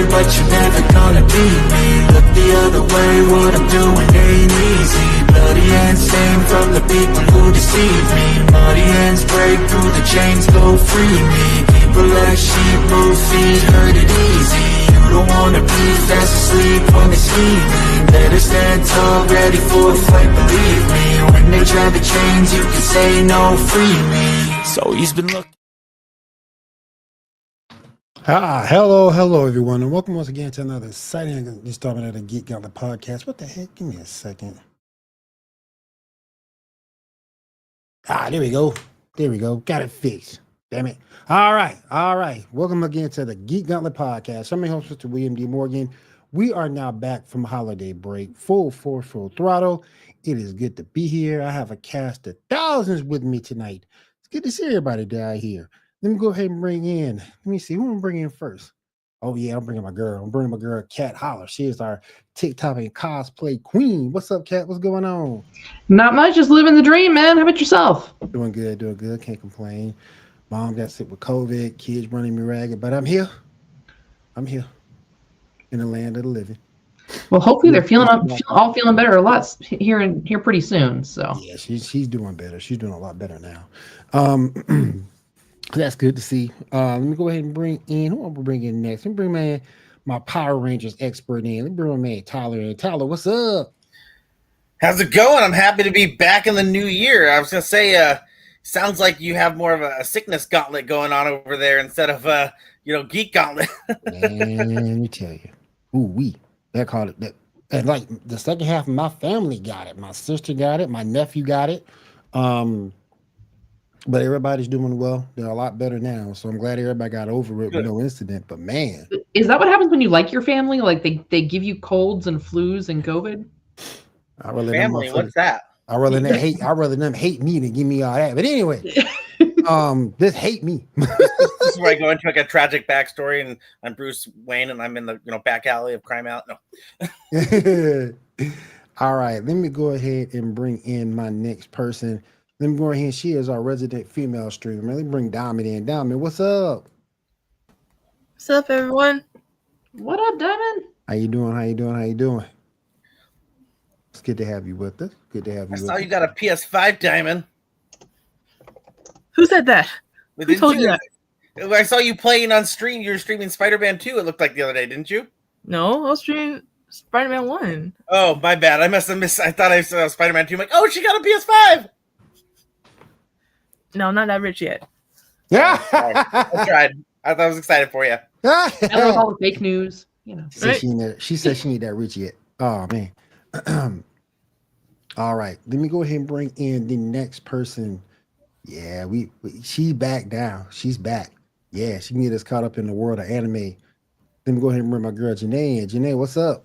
but you're never gonna beat me. Look the other way, what I'm doing ain't easy. Bloody hands stained from the people who deceive me. Muddy hands break through the chains, go free me. People like sheep move feet, hurt it easy. You don't wanna be fast asleep when they scheming. Better stand tall, ready for a fight, believe me. When they try the chains, you can say no, free me. So he's been looking. Hello, everyone, and welcome once again to another exciting installment of the Geek Gauntlet Podcast. What the heck? Give me a second. There we go. Got it fixed. Damn it. All right. Welcome again to the Geek Gauntlet Podcast. I'm your host, Mr. William D. Morgan. We are now back from holiday break, full force, full throttle. It is good to be here. I have a cast of thousands with me tonight. It's good to see everybody down here. Let me go ahead and bring in. Let me see who I'm bringing in first. Oh yeah, I'm bringing my girl. I'm bringing my girl, Kat Holler. She is our TikTok and cosplay queen. What's up, Kat? What's going on? Not much, just living the dream, man. How about yourself? Doing good. Can't complain. Mom got sick with COVID. Kids running me ragged, but I'm here. In the land of the living. Well, hopefully they're all feeling better a lot here pretty soon. So yeah, she's doing better. She's doing a lot better now. That's good to see. Let me go ahead and bring in who I'm gonna bring in next. Let me bring my Power Rangers expert in. Let me bring my man Tyler in. Tyler, what's up? How's it going? I'm happy to be back in the new year. I was gonna say, sounds like you have more of a sickness gauntlet going on over there instead of Geek Gauntlet. Man, let me tell you. They called it that. And like the second half of my family got it. My sister got it. My nephew got it. But everybody's doing well. They're a lot better now. So I'm glad everybody got over it with no incident. But man. Is that what happens when you like your family? Like they give you colds and flus and COVID? Family, what's that? I'd rather them hate me than give me all that. But anyway, just hate me. This is where I go into like a tragic backstory and I'm Bruce Wayne and I'm in the back alley of Crime Out. No. All right. Let me go ahead and bring in my next person. Let me go ahead. She is our resident female streamer. Let me bring Diamond in. Diamond, what's up? What's up, everyone? What up, Diamond? How you doing? It's good to have you with us. I saw you got a PS5, Diamond. Who said that? Who told you that? I saw you playing on stream. You were streaming Spider-Man 2, it looked like the other day, didn't you? No, I was streaming Spider-Man 1. Oh, my bad. I must have missed. I thought I saw Spider-Man 2. I'm like, oh, she got a PS5. No, I'm not that rich yet. Yeah. I tried. I was excited for you. I love all the fake news. She said she need that rich yet. Oh, man. All right. Let me go ahead and bring in the next person. Yeah, she's back now. She's back. Yeah, she can get us caught up in the world of anime. Let me go ahead and bring my girl Janae in. Janae, what's up?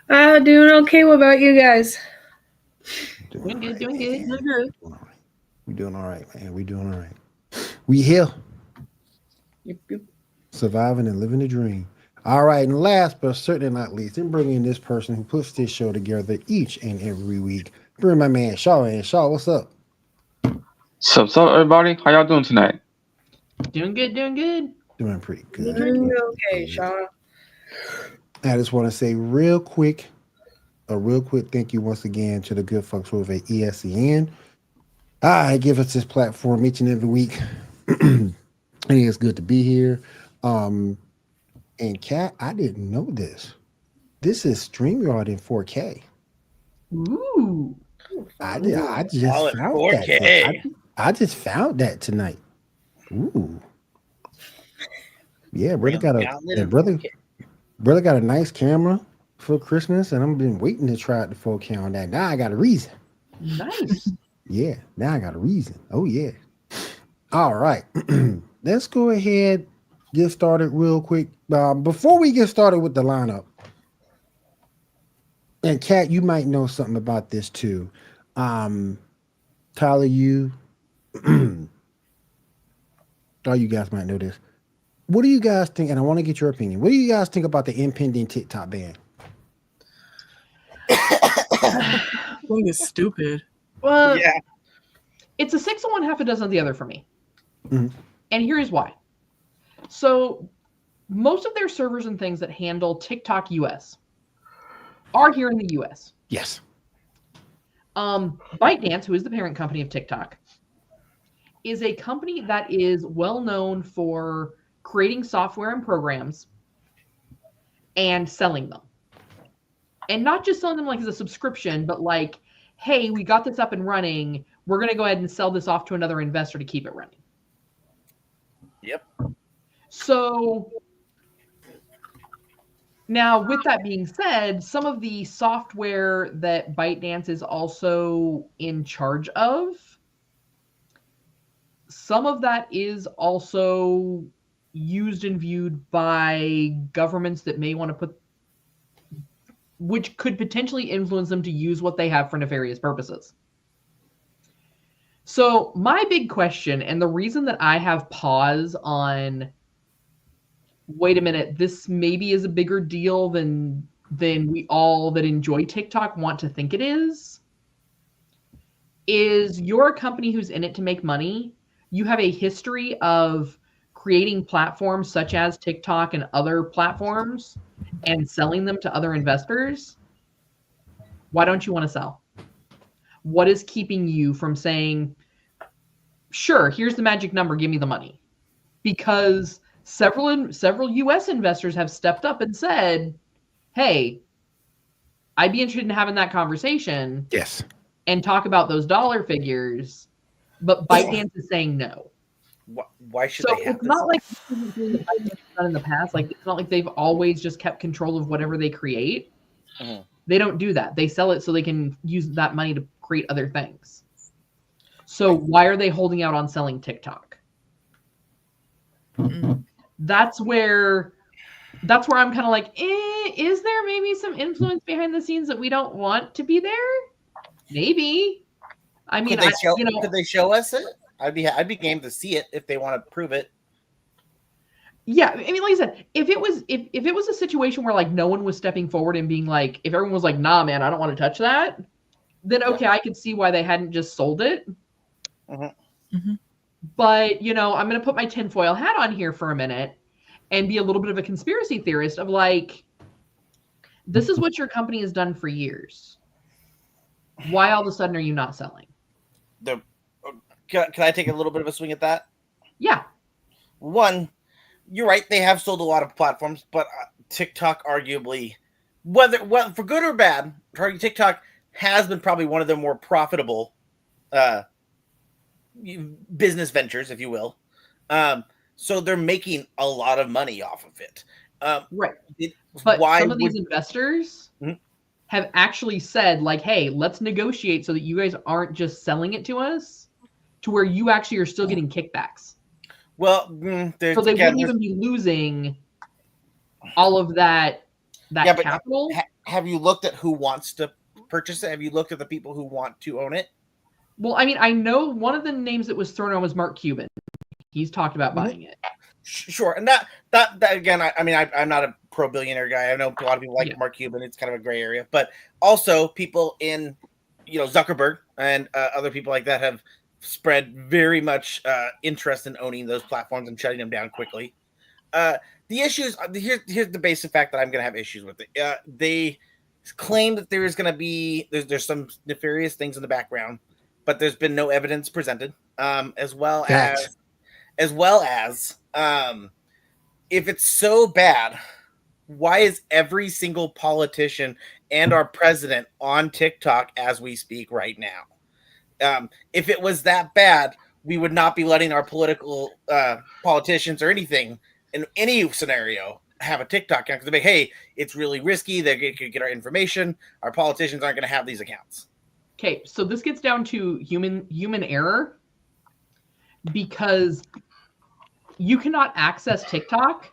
Doing okay. What about you guys? Doing good. We're doing all right, man. We're doing all right. We here. Yep. Surviving and living the dream. All right, and last but certainly not least, I'm bringing in this person who puts this show together each and every week. Bring my man Shaw in. Shaw, what's up? Sup, everybody? How y'all doing tonight? Doing good. Doing pretty good. Doing okay, Shaw. I just want to say a real quick thank you once again to the good folks over at ESEN. Give us this platform each and every week. And it's good to be here. And Kat, I didn't know this. This is StreamYard in 4K. Ooh. I just found 4K. That. I just found that tonight. Ooh. Yeah, brother got a nice camera for Christmas, and I've been waiting to try out the 4K on that. Now I got a reason. Nice. Yeah, now I got a reason. Oh yeah. All right. Let's go ahead, get started real quick. Before we get started with the lineup, and Kat, you might know something about this too. Tyler, you all you guys might know this. What do you guys think? And I want to get your opinion. What do you guys think about the impending TikTok ban? I think it's stupid. Well, yeah. It's a 6 of one, half a dozen of the other for me. Mm-hmm. And here's why. So most of their servers and things that handle TikTok US are here in the US. Yes. ByteDance, who is the parent company of TikTok, is a company that is well known for creating software and programs and selling them. And not just selling them like as a subscription, but like, hey, we got this up and running. We're going to go ahead and sell this off to another investor to keep it running. Yep. So now, with that being said, some of the software that ByteDance is also in charge of, some of that is also used and viewed by governments that may want to put, which could potentially influence them to use what they have for nefarious purposes. So my big question, and the reason that I have pause on, wait a minute, this maybe is a bigger deal than we all that enjoy TikTok want to think it is you're a company who's in it to make money. You have a history of creating platforms such as TikTok and other platforms and selling them to other investors. Why don't you want to sell? What is keeping you from saying, sure, here's the magic number, give me the money? Because several US investors have stepped up and said, hey, I'd be interested in having that conversation. Yes. And talk about those dollar figures, but ByteDance is saying no. Why should they have it's not like done in the past. Like, it's not like they've always just kept control of whatever they create. Mm-hmm. They don't do that. They sell it so they can use that money to create other things. So why are they holding out on selling TikTok? Mm-hmm. That's where I'm kind of like, is there maybe some influence behind the scenes that we don't want to be there? Maybe. I mean, could they show us it? I'd be game to see it if they want to prove it. Yeah, I mean, like I said, if it was a situation where like no one was stepping forward and being like, if everyone was like, nah, man, I don't want to touch that, then okay, I could see why they hadn't just sold it. Mm-hmm. Mm-hmm. But, I'm going to put my tinfoil hat on here for a minute and be a little bit of a conspiracy theorist of like, this is what your company has done for years. Why all of a sudden are you not selling? Can I take a little bit of a swing at that? Yeah. One, you're right. They have sold a lot of platforms, but TikTok, arguably, whether for good or bad, TikTok has been probably one of their more profitable business ventures, if you will. So they're making a lot of money off of it. Right. But some of these investors have actually said, like, hey, let's negotiate so that you guys aren't just selling it to us, to where you actually are still getting kickbacks. Well, so they wouldn't even be losing all of that capital. Have you looked at who wants to purchase it? Have you looked at the people who want to own it? Well, I mean, I know one of the names that was thrown on was Mark Cuban. He's talked about buying it. Sure, and that again, I'm not a pro-billionaire guy. I know a lot of people like Mark Cuban. It's kind of a gray area, but also people in, Zuckerberg and other people like that have spread very much interest in owning those platforms and shutting them down quickly. The issues here's the basic fact that I'm going to have issues with it. They claim that there is going to be there's some nefarious things in the background, but there's been no evidence presented. As well as if it's so bad, why is every single politician and our president on TikTok as we speak right now? If it was that bad, we would not be letting our political politicians or anything in any scenario have a TikTok account, because they're like, hey, it's really risky. They could get our information. Our politicians aren't going to have these accounts. Okay, so this gets down to human error, because you cannot access TikTok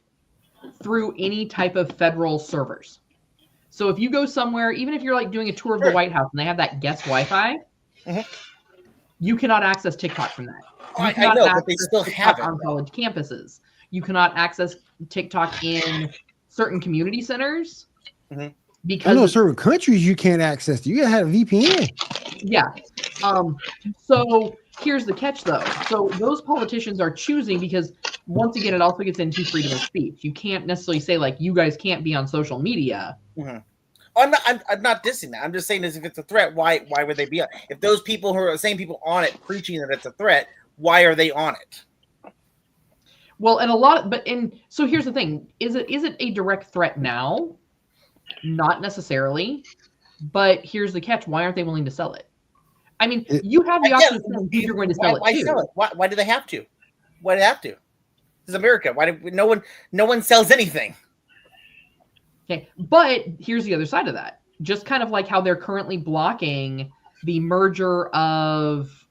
through any type of federal servers. So if you go somewhere, even if you're like doing a tour of the White House and they have that guest Wi-Fi, you cannot access TikTok from that. I know, but they still have it on college campuses. You cannot access TikTok in certain community centers because I know certain countries you can't access. You gotta have a VPN. Yeah. So here's the catch, though. So those politicians are choosing, because once again, it also gets into freedom of speech. You can't necessarily say like you guys can't be on social media. Mm-hmm. I'm not dissing that. I'm just saying is if it's a threat, why would they be on? If those people who are the same people on it preaching that it's a threat, why are they on it? Well, and so here's the thing: is it a direct threat now? Not necessarily, but here's the catch: why aren't they willing to sell it? I mean, you have the option of saying who you're going to sell it to. Why sell it? Why do they have to? Why do they have to? This is America. Why do no one sells anything? Okay, but here's the other side of that. Just kind of like how they're currently blocking the merger of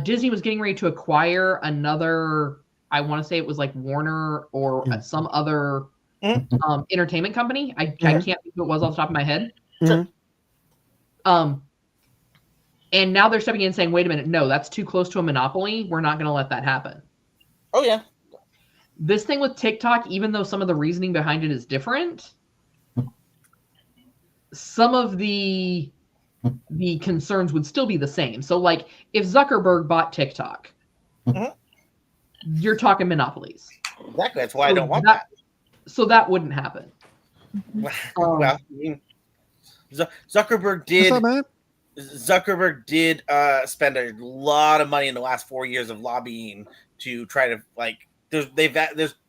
Disney was getting ready to acquire another, I want to say it was like Warner or some other entertainment company. I can't think who it was off the top of my head. And now they're stepping in and saying, wait a minute, no, that's too close to a monopoly. We're not going to let that happen. Oh, yeah. This thing with TikTok, even though some of the reasoning behind it is different, some of the concerns would still be the same. So, like, if Zuckerberg bought TikTok, you're talking monopolies. Exactly. That's why I don't want that. So that wouldn't happen. Well, Zuckerberg did. What's up, man? Zuckerberg did spend a lot of money in the last 4 years of lobbying to try to like. There's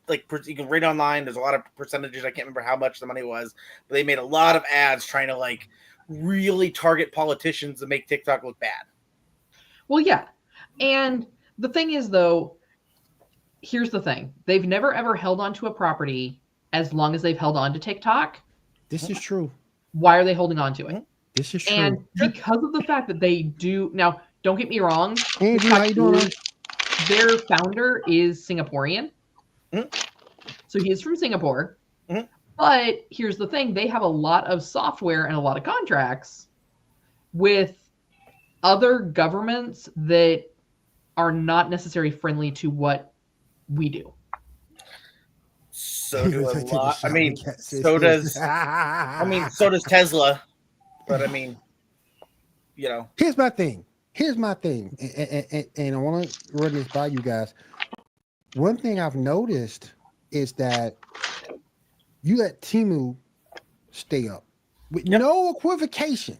like you can read online. There's a lot of percentages. I can't remember how much the money was, but they made a lot of ads trying to like really target politicians to make TikTok look bad. Well, yeah, and the thing is, though, here's the thing: they've never ever held on to a property as long as they've held on to TikTok. This is true. Why are they holding on to it? This is true. And because of the fact that they do now, don't get me wrong. Andrew, how you doing? Their founder is Singaporean. So he is from Singapore. But here's the thing. They have a lot of software and a lot of contracts with other governments that are not necessarily friendly to what we do. So do a lot. I mean, so does Tesla. But I mean, you know. Here's my thing. And I want to run this by you guys. One thing I've noticed is that you let Temu stay up with no equivocation.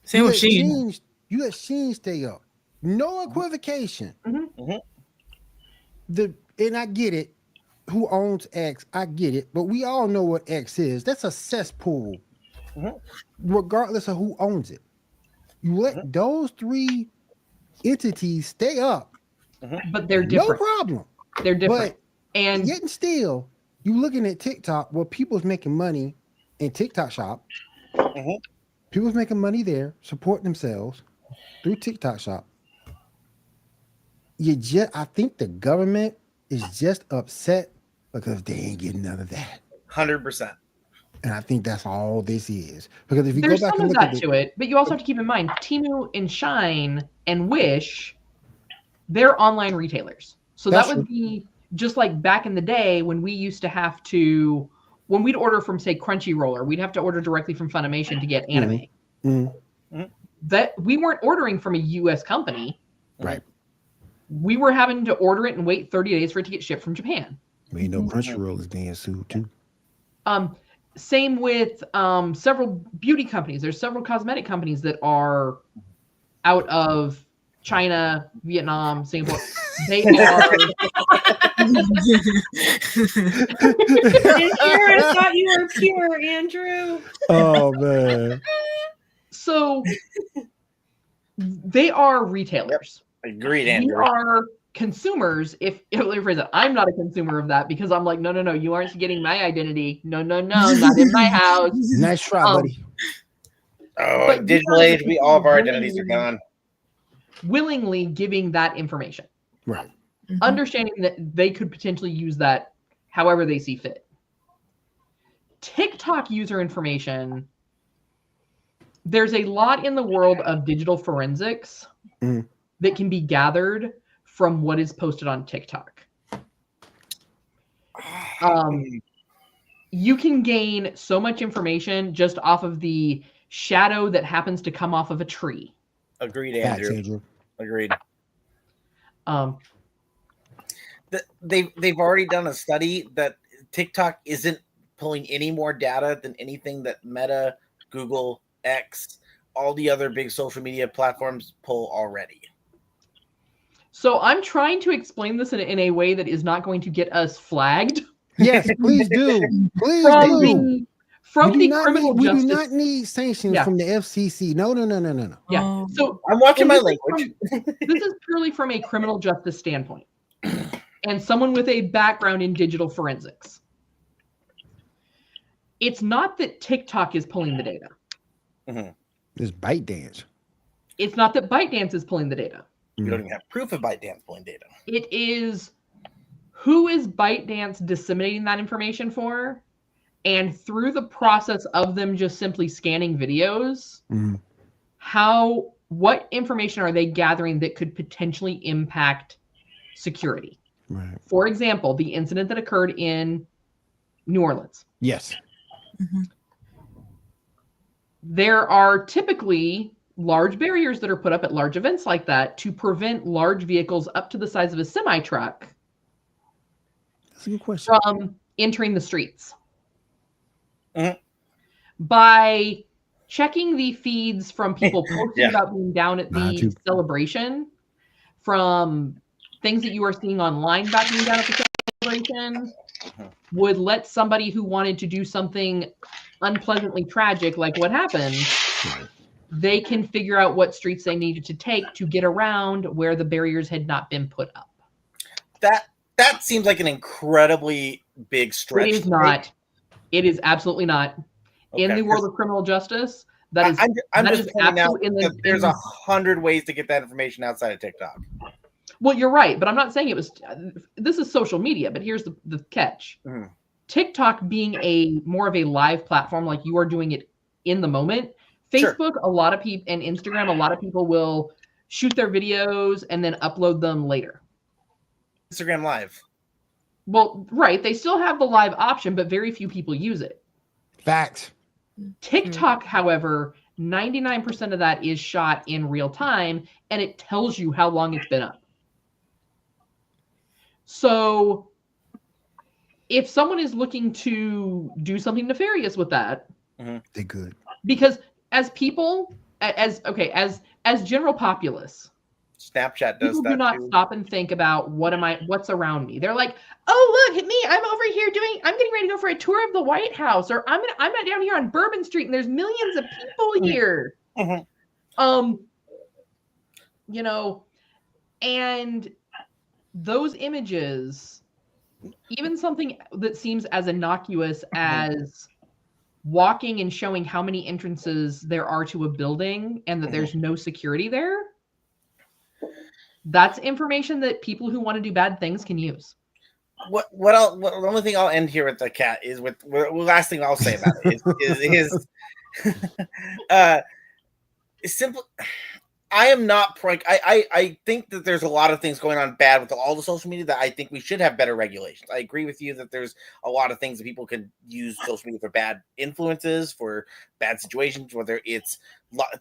Same with Shein. You let Shein stay up. No equivocation. And I get it. Who owns X? I get it. But we all know what X is. That's a cesspool. Regardless of who owns it. You let those three entities stay up. But they're different. No problem. They're different. But and yet and still, you looking at TikTok where people's making money in TikTok shop. People's making money there, supporting themselves through TikTok shop. I think the government is just upset because they ain't getting none of that. 100%. And I think that's all this is. Because if you there's go back some and of look that at to it, but you also have to keep in mind Temu and Shine and Wish, they're online retailers. So that would be just like back in the day when we used to have to, when we'd order from say Crunchyroll, or we'd have to order directly from Funimation to get anime. That we weren't ordering from a US company. Right. We were having to order it and wait 30 days for it to get shipped from Japan. Well, you know, Crunchyroll is being sued too. Same with several beauty companies. There's several cosmetic companies that are out of China, Vietnam, Singapore. They are. I thought you were pure, Andrew. Oh man. So they are retailers. Agreed, Andrew. We are consumers. Let me rephrase it. I'm not a consumer of that because I'm like, no, you aren't getting my identity. No, not in my house. Nice try, buddy. But digital age, all of our identities are gone. Willingly giving that information. Right. Understanding that they could potentially use that however they see fit. TikTok user information. There's a lot in the world of digital forensics that can be gathered from what is posted on TikTok. You can gain so much information just off of the shadow that happens to come off of a tree. Agreed, Andrew. Agreed. they've already done a study that TikTok isn't pulling any more data than anything that Meta, Google, X, all the other big social media platforms pull already. So I'm trying to explain this in a way that is not going to get us flagged. Yes, please do. Please From do. the criminal We justice. do not need sanctions from the FCC. No. Yeah. So I'm watching my this language. This is purely from a criminal justice standpoint, and someone with a background in digital forensics. It's not that TikTok is pulling the data. Mm-hmm. It's ByteDance. It's not that ByteDance is pulling the data. You don't even have proof of ByteDance pulling data. It is who is ByteDance disseminating that information for, and through the process of them just simply scanning videos, what information are they gathering that could potentially impact security? Right. For example, the incident that occurred in New Orleans. Yes. There are typically large barriers that are put up at large events like that to prevent large vehicles up to the size of a semi-truck That's a good question. from entering the streets. By checking the feeds from people posting about being down at the celebration, from things that you are seeing online about being down at the celebration, would let somebody who wanted to do something unpleasantly tragic like what happened, they can figure out what streets they needed to take to get around where the barriers had not been put up. That seems like an incredibly big stretch. It is not. It is absolutely not. Okay. In the world of criminal justice, that is. I'm that just is pointing out absolute- that there's 100 ways to get that information outside of TikTok. Well, you're right, but I'm not saying it was. This is social media, but here's the catch. TikTok being more of a live platform, like you are doing it in the moment. Facebook, a lot of people, and Instagram, a lot of people will shoot their videos and then upload them later. Instagram Live. Well, right. They still have the live option, but very few people use it. Facts. TikTok, however, 99% of that is shot in real time, and it tells you how long it's been up. So if someone is looking to do something nefarious with that, they could. Because as people, as general populace, Snapchat does people that do not too. stop and think about what's around me. They're like, oh, look at me, I'm over here I'm getting ready to go for a tour of the White House, or I'm down here on Bourbon Street and there's millions of people here. And those images, even something that seems as innocuous as walking and showing how many entrances there are to a building and that there's no security there, that's information that people who want to do bad things can use. The only thing I'll end here with the cat is with the last thing I'll say about it is simple. I am not I think that there's a lot of things going on bad with all the social media that I think we should have better regulations. I agree with you that there's a lot of things that people can use social media for bad influences, for bad situations, whether it's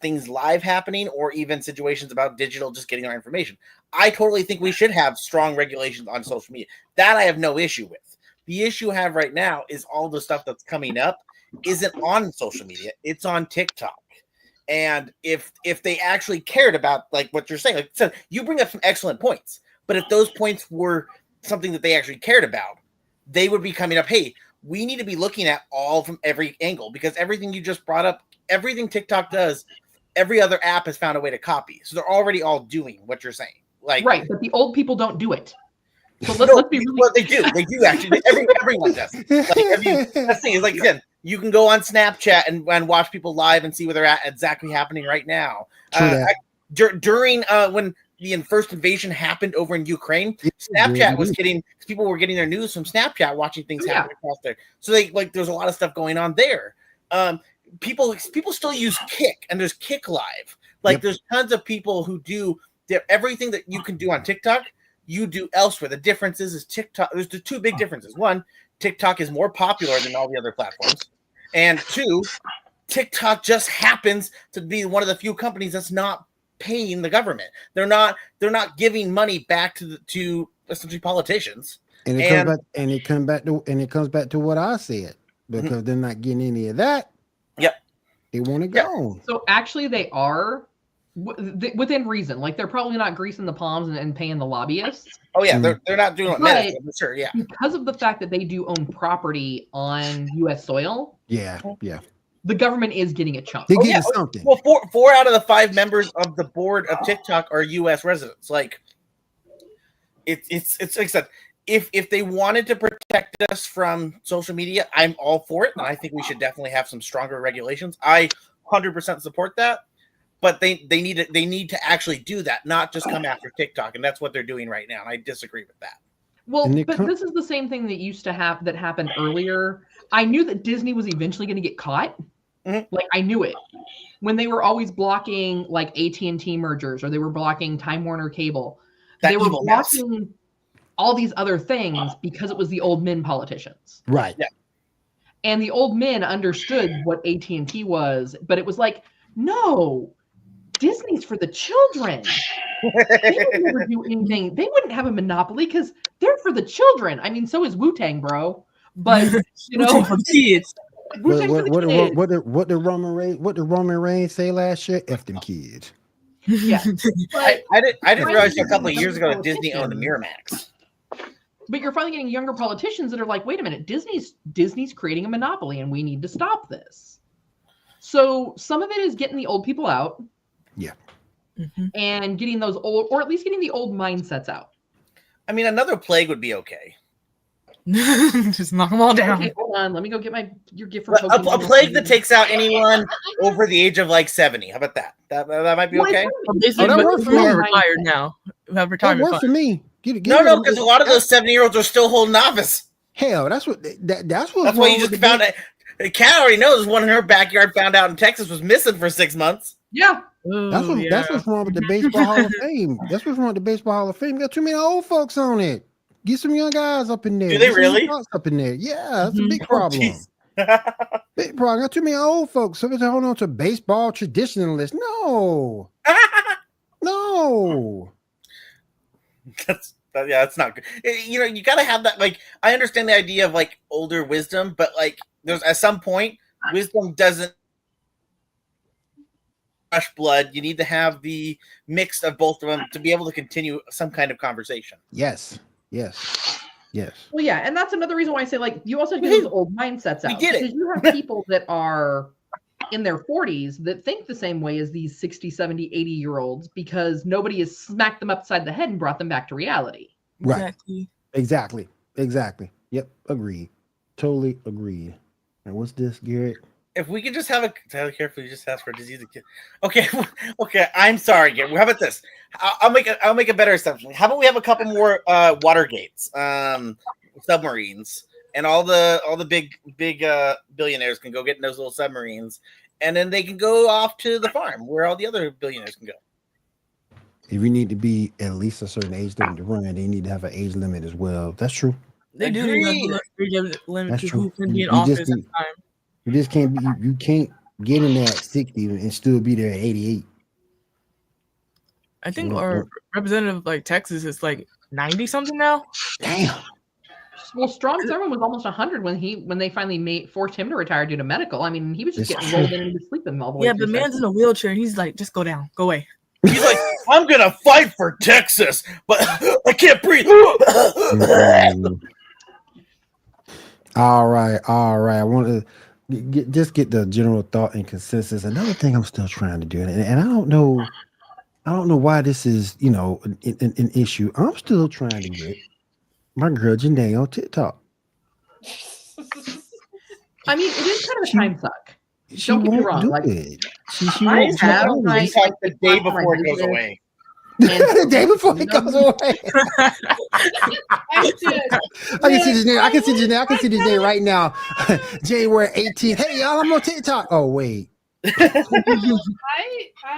things live happening or even situations about digital just getting our information. I totally think we should have strong regulations on social media. That I have no issue with. The issue I have right now is all the stuff that's coming up isn't on social media. It's on TikTok. And if they actually cared about like what you're saying, like so you bring up some excellent points, but if those points were something that they actually cared about, they would be coming up, hey, we need to be looking at all from every angle, because everything you just brought up, everything TikTok does, every other app has found a way to copy. So they're already all doing what you're saying. Like, right, but the old people don't do it. So let's be really... Well, they do actually. Everyone does. Like, that's the thing is, like, again, you can go on Snapchat and watch people live and see where they're at exactly happening right now. During when the first invasion happened over in Ukraine, Snapchat was people were getting their news from Snapchat, watching things happen across there. So there's a lot of stuff going on there. People still use Kick, and there's Kick Live. There's tons of people who do everything that you can do on TikTok. You do elsewhere. The difference is TikTok. There's the two big differences. One, TikTok is more popular than all the other platforms. And two, TikTok just happens to be one of the few companies that's not paying the government. They're not giving money back to essentially politicians. And it comes back to what I said, because they're not getting any of that. Yep. They want to go. So actually, they are within reason. Like, they're probably not greasing the palms and paying the lobbyists. Oh yeah, they're not doing it medicine, for sure. Yeah, because of the fact that they do own property on U.S. soil. Yeah. The government is getting a chunk. They're getting something. Well, four out of the 5 members of the board of TikTok are U.S. residents. Like, it's like I said, if they wanted to protect us from social media, I'm all for it, and I think we should definitely have some stronger regulations. I 100% support that, but they need to actually do that, not just come after TikTok, and that's what they're doing right now. And I disagree with that. Well, but this is the same thing that used to that happened earlier. I knew that Disney was eventually going to get caught. Like, I knew it when they were always blocking like AT&T mergers, or they were blocking Time Warner Cable. They were blocking all these other things because it was the old men politicians. Right. Yeah. And the old men understood what AT&T was, but it was like, no, Disney's for the children. They would never do anything. They wouldn't have a monopoly because they're for the children. I mean, so is Wu-Tang, bro. But you know, for kids. What did Roman Reigns say last year? F them kids. Yeah. I didn't realize a couple of years ago that Disney owned the Miramax. But you're finally getting younger politicians that are like, wait a minute, Disney's creating a monopoly and we need to stop this. So some of it is getting the old people out. Yeah. And getting those old, or at least getting the old mindsets out. I mean, another plague would be okay. Just knock them all down. Okay, hold on. Let me go get your gift from a plague that takes out anyone over the age of like 70. How about that? That might be okay. That works for me. Retired now. Have retirement. That works for me. No, because a lot of those 70-year-olds are still holding office. Hell, that's why you just found out. Kat already knows one in her backyard found out in Texas was missing for 6 months. Yeah. That's what's wrong with the Baseball Hall of Fame. That's what's wrong with the Baseball Hall of Fame. Got too many old folks on it. Get some young guys up in there. Do they really? Up in there. Yeah, that's a big problem. Big problem. Got too many old folks. Somebody's holding on to baseball traditionalists. No. No. That's not good. You know, you got to have that. Like, I understand the idea of like older wisdom, but like, there's at some point, wisdom doesn't rush blood. You need to have the mix of both of them to be able to continue some kind of conversation. Yes. Well, yeah, and that's another reason why I say, like, you also get those old mindsets out. Because you have people that are in their 40s that think the same way as these 60, 70, 80-year-olds because nobody has smacked them upside the head and brought them back to reality. Right. Exactly. Yep. Agreed. Totally agreed. And what's this, Garrett? If we could just have a carefully just ask for a disease. Okay. I'm sorry, Garrett. How about this? I'll make a better assumption. How about we have a couple more water gates, submarines, and all the big billionaires can go get in those little submarines, and then they can go off to the farm where all the other billionaires can go. If you need to be at least a certain age limit to run, they need to have an age limit as well. That's true. They do need a age limit to who can be in You office just at the time. You just can't be. You can't get in there at 60 and still be there at 88. I think our representative like Texas is like 90 something now. Damn. Well, Strom Thurmond was almost 100 when they finally forced him to retire due to medical. I mean, he was just getting rolled in and sleeping all the way. Yeah, the man's in a wheelchair. He's like, just go down, go away. He's like, I'm gonna fight for Texas, but I can't breathe. All right. I want to get the general thought and consensus. Another thing I'm still trying to do, and I don't know why this is, an issue. I'm still trying to get my girl Janae on TikTok. I mean, it is kind of a time suck. She won't do it. She won't do it. It's like the day before it goes away. The day before it goes away. I can see Janae right now. January 18th. Hey y'all, I'm on TikTok. Oh wait. I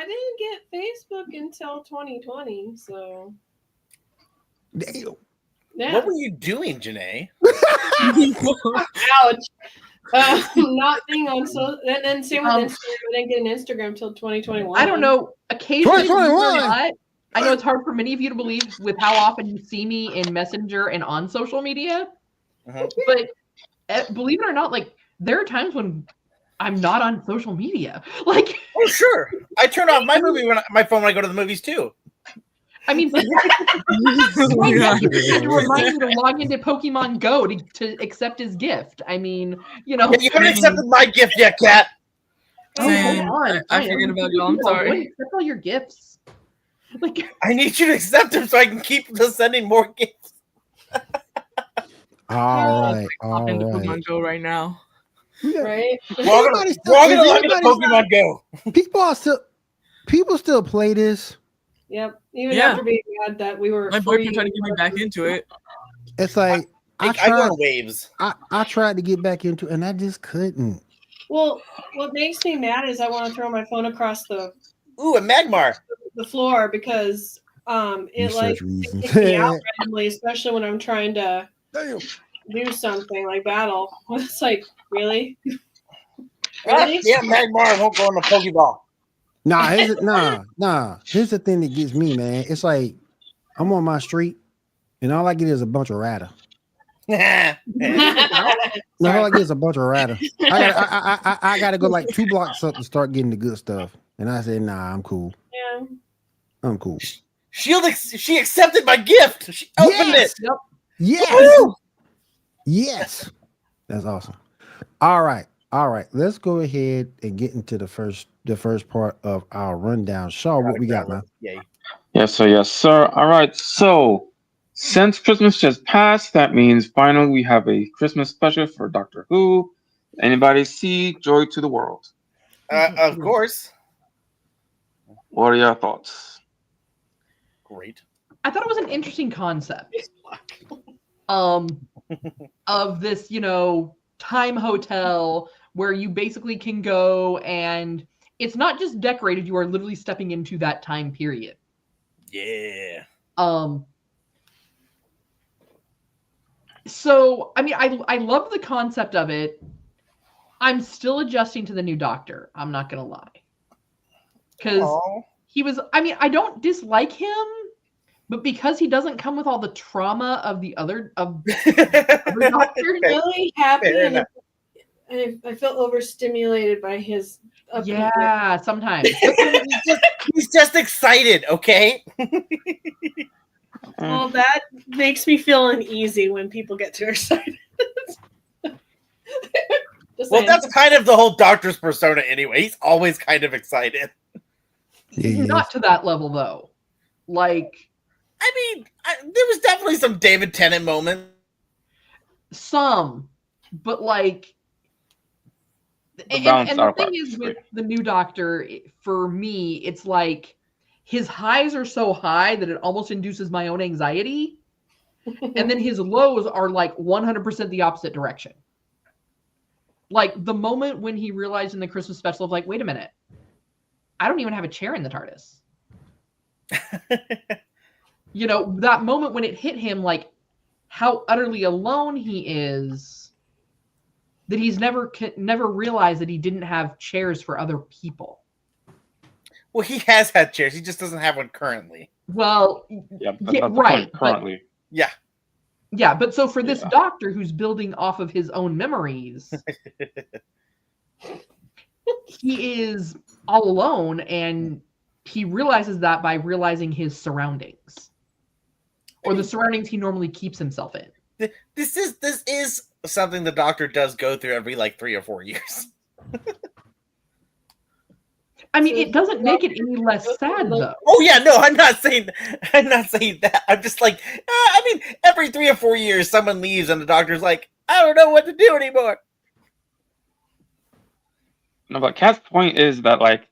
didn't get Facebook until 2020, so. Damn. Yeah. What were you doing, Janae? Ouch. Not being on so, and then same with Instagram. I didn't get an Instagram till 2021. I don't know. Occasionally, 2021. I know it's hard for many of you to believe with how often you see me in Messenger and on social media, but believe it or not, like there are times when I'm not on social media. Like, oh sure, I turn off my phone when I go to the movies too. I mean, to remind me to log into Pokemon Go to accept his gift. I mean, you know, you haven't accepted my gift yet, Kat. I forget about you. I'm sorry. Accept all your gifts. Like, I need you to accept them so I can keep sending more gifts. All right. Hop into Pokemon Go right now. Right? We're all gonna log into Pokemon Go. People still play this. Yep. Even after being mad that we were. My boyfriend tried to get me back into it. It's like I go on waves. I tried to get back into it and I just couldn't. Well, what makes me mad is I want to throw my phone across the a Magmar. The floor because it like kicks me out randomly, especially when I'm trying to do something like battle. It's like, really? Really? Yeah, Magmar won't go in the Pokeball. Nah. Here's the thing that gets me, man. It's like I'm on my street and all I get is a bunch of rata. All I get is a bunch of rata. I gotta go like 2 blocks up to start getting the good stuff. And I said, nah, I'm cool. Yeah. I'm cool. She accepted my gift. She opened it. Yep. Yes. Woo! Yes. That's awesome. All right. Let's go ahead and get into the first part of our rundown. Shaw, what we got, man? Yay. Yes, sir. All right. So since Christmas just passed, that means finally we have a Christmas special for Doctor Who. Anybody see Joy to the World? Of course. What are your thoughts? Great. I thought it was an interesting concept. Of this, time hotel where you basically can go and it's not just decorated, you are literally stepping into that time period. Yeah. So, I mean, I love the concept of it. I'm still adjusting to the new Doctor. I'm not going to lie. Because he was, I mean, I don't dislike him, but because he doesn't come with all the trauma of the other Doctor. Really happy and I feel overstimulated by his sometimes. He's just excited, okay? Well, that makes me feel uneasy when people get too excited. Well, that's kind of the whole Doctor's persona anyway. He's always kind of excited. Not to that level, though. Like, I mean, there was definitely some David Tennant moments. Some, but like, and the thing is with the new Doctor, for me, it's like his highs are so high that it almost induces my own anxiety, and then his lows are like 100% the opposite direction. Like the moment when he realized in the Christmas special of like, wait a minute, I don't even have a chair in the TARDIS. That moment when it hit him, like how utterly alone he is, that he's never realized that he didn't have chairs for other people. Well, he has had chairs. He just doesn't have one currently. Well, right. Currently. Yeah. Yeah, but so for this Doctor who's building off of his own memories, he is all alone, and he realizes that by realizing his surroundings, or the surroundings he normally keeps himself in. This is something the Doctor does go through every like 3 or 4 years. I mean, it doesn't make it any less sad, though. Oh yeah, no, I'm not saying that. I'm just like, I mean, every 3 or 4 years, someone leaves, and the Doctor's like, I don't know what to do anymore. No, but Kat's point is that like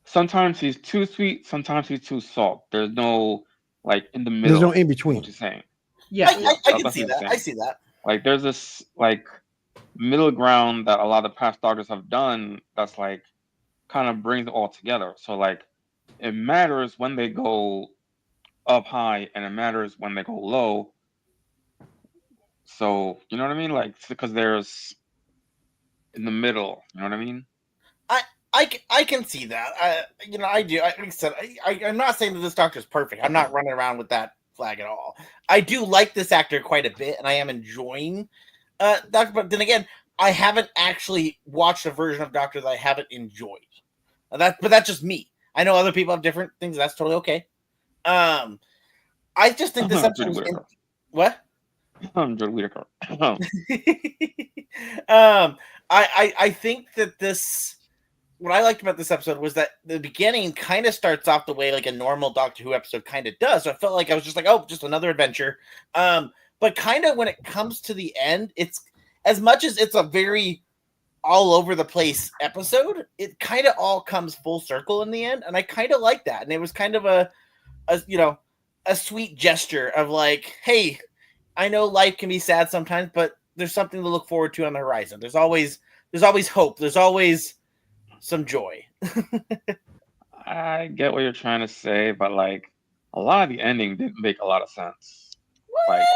sometimes he's too sweet, sometimes he's too soft. There's no like in the middle. There's no in between. What you're saying? Yeah, I can see that. I see that. Like there's this like middle ground that a lot of past Doctors have done. That's like kind of brings it all together. So like it matters when they go up high and it matters when they go low. So you know what I mean? Like because there's in the middle. You know what I mean? I can see that. I do. Like I said, I'm not saying that this Doctor's perfect. I'm not running around with that flag at all. I do like this actor quite a bit, and I am enjoying Doctor. But then again, I haven't actually watched a version of Doctor that I haven't enjoyed. But that's just me. I know other people have different things. That's totally okay. I just think this episode was what? I'm Joe Whitaker. I think that this. What I liked about this episode was that the beginning kind of starts off the way like a normal Doctor Who episode kind of does. So I felt like I was just like, oh, just another adventure. But kind of when it comes to the end, it's as much as it's a very all over the place episode, it kind of all comes full circle in the end, and I kind of like that. And it was kind of a sweet gesture of like, hey, I know life can be sad sometimes, but there's something to look forward to on the horizon. There's always hope. There's always some joy. I get what you're trying to say, but like a lot of the ending didn't make a lot of sense. What? Like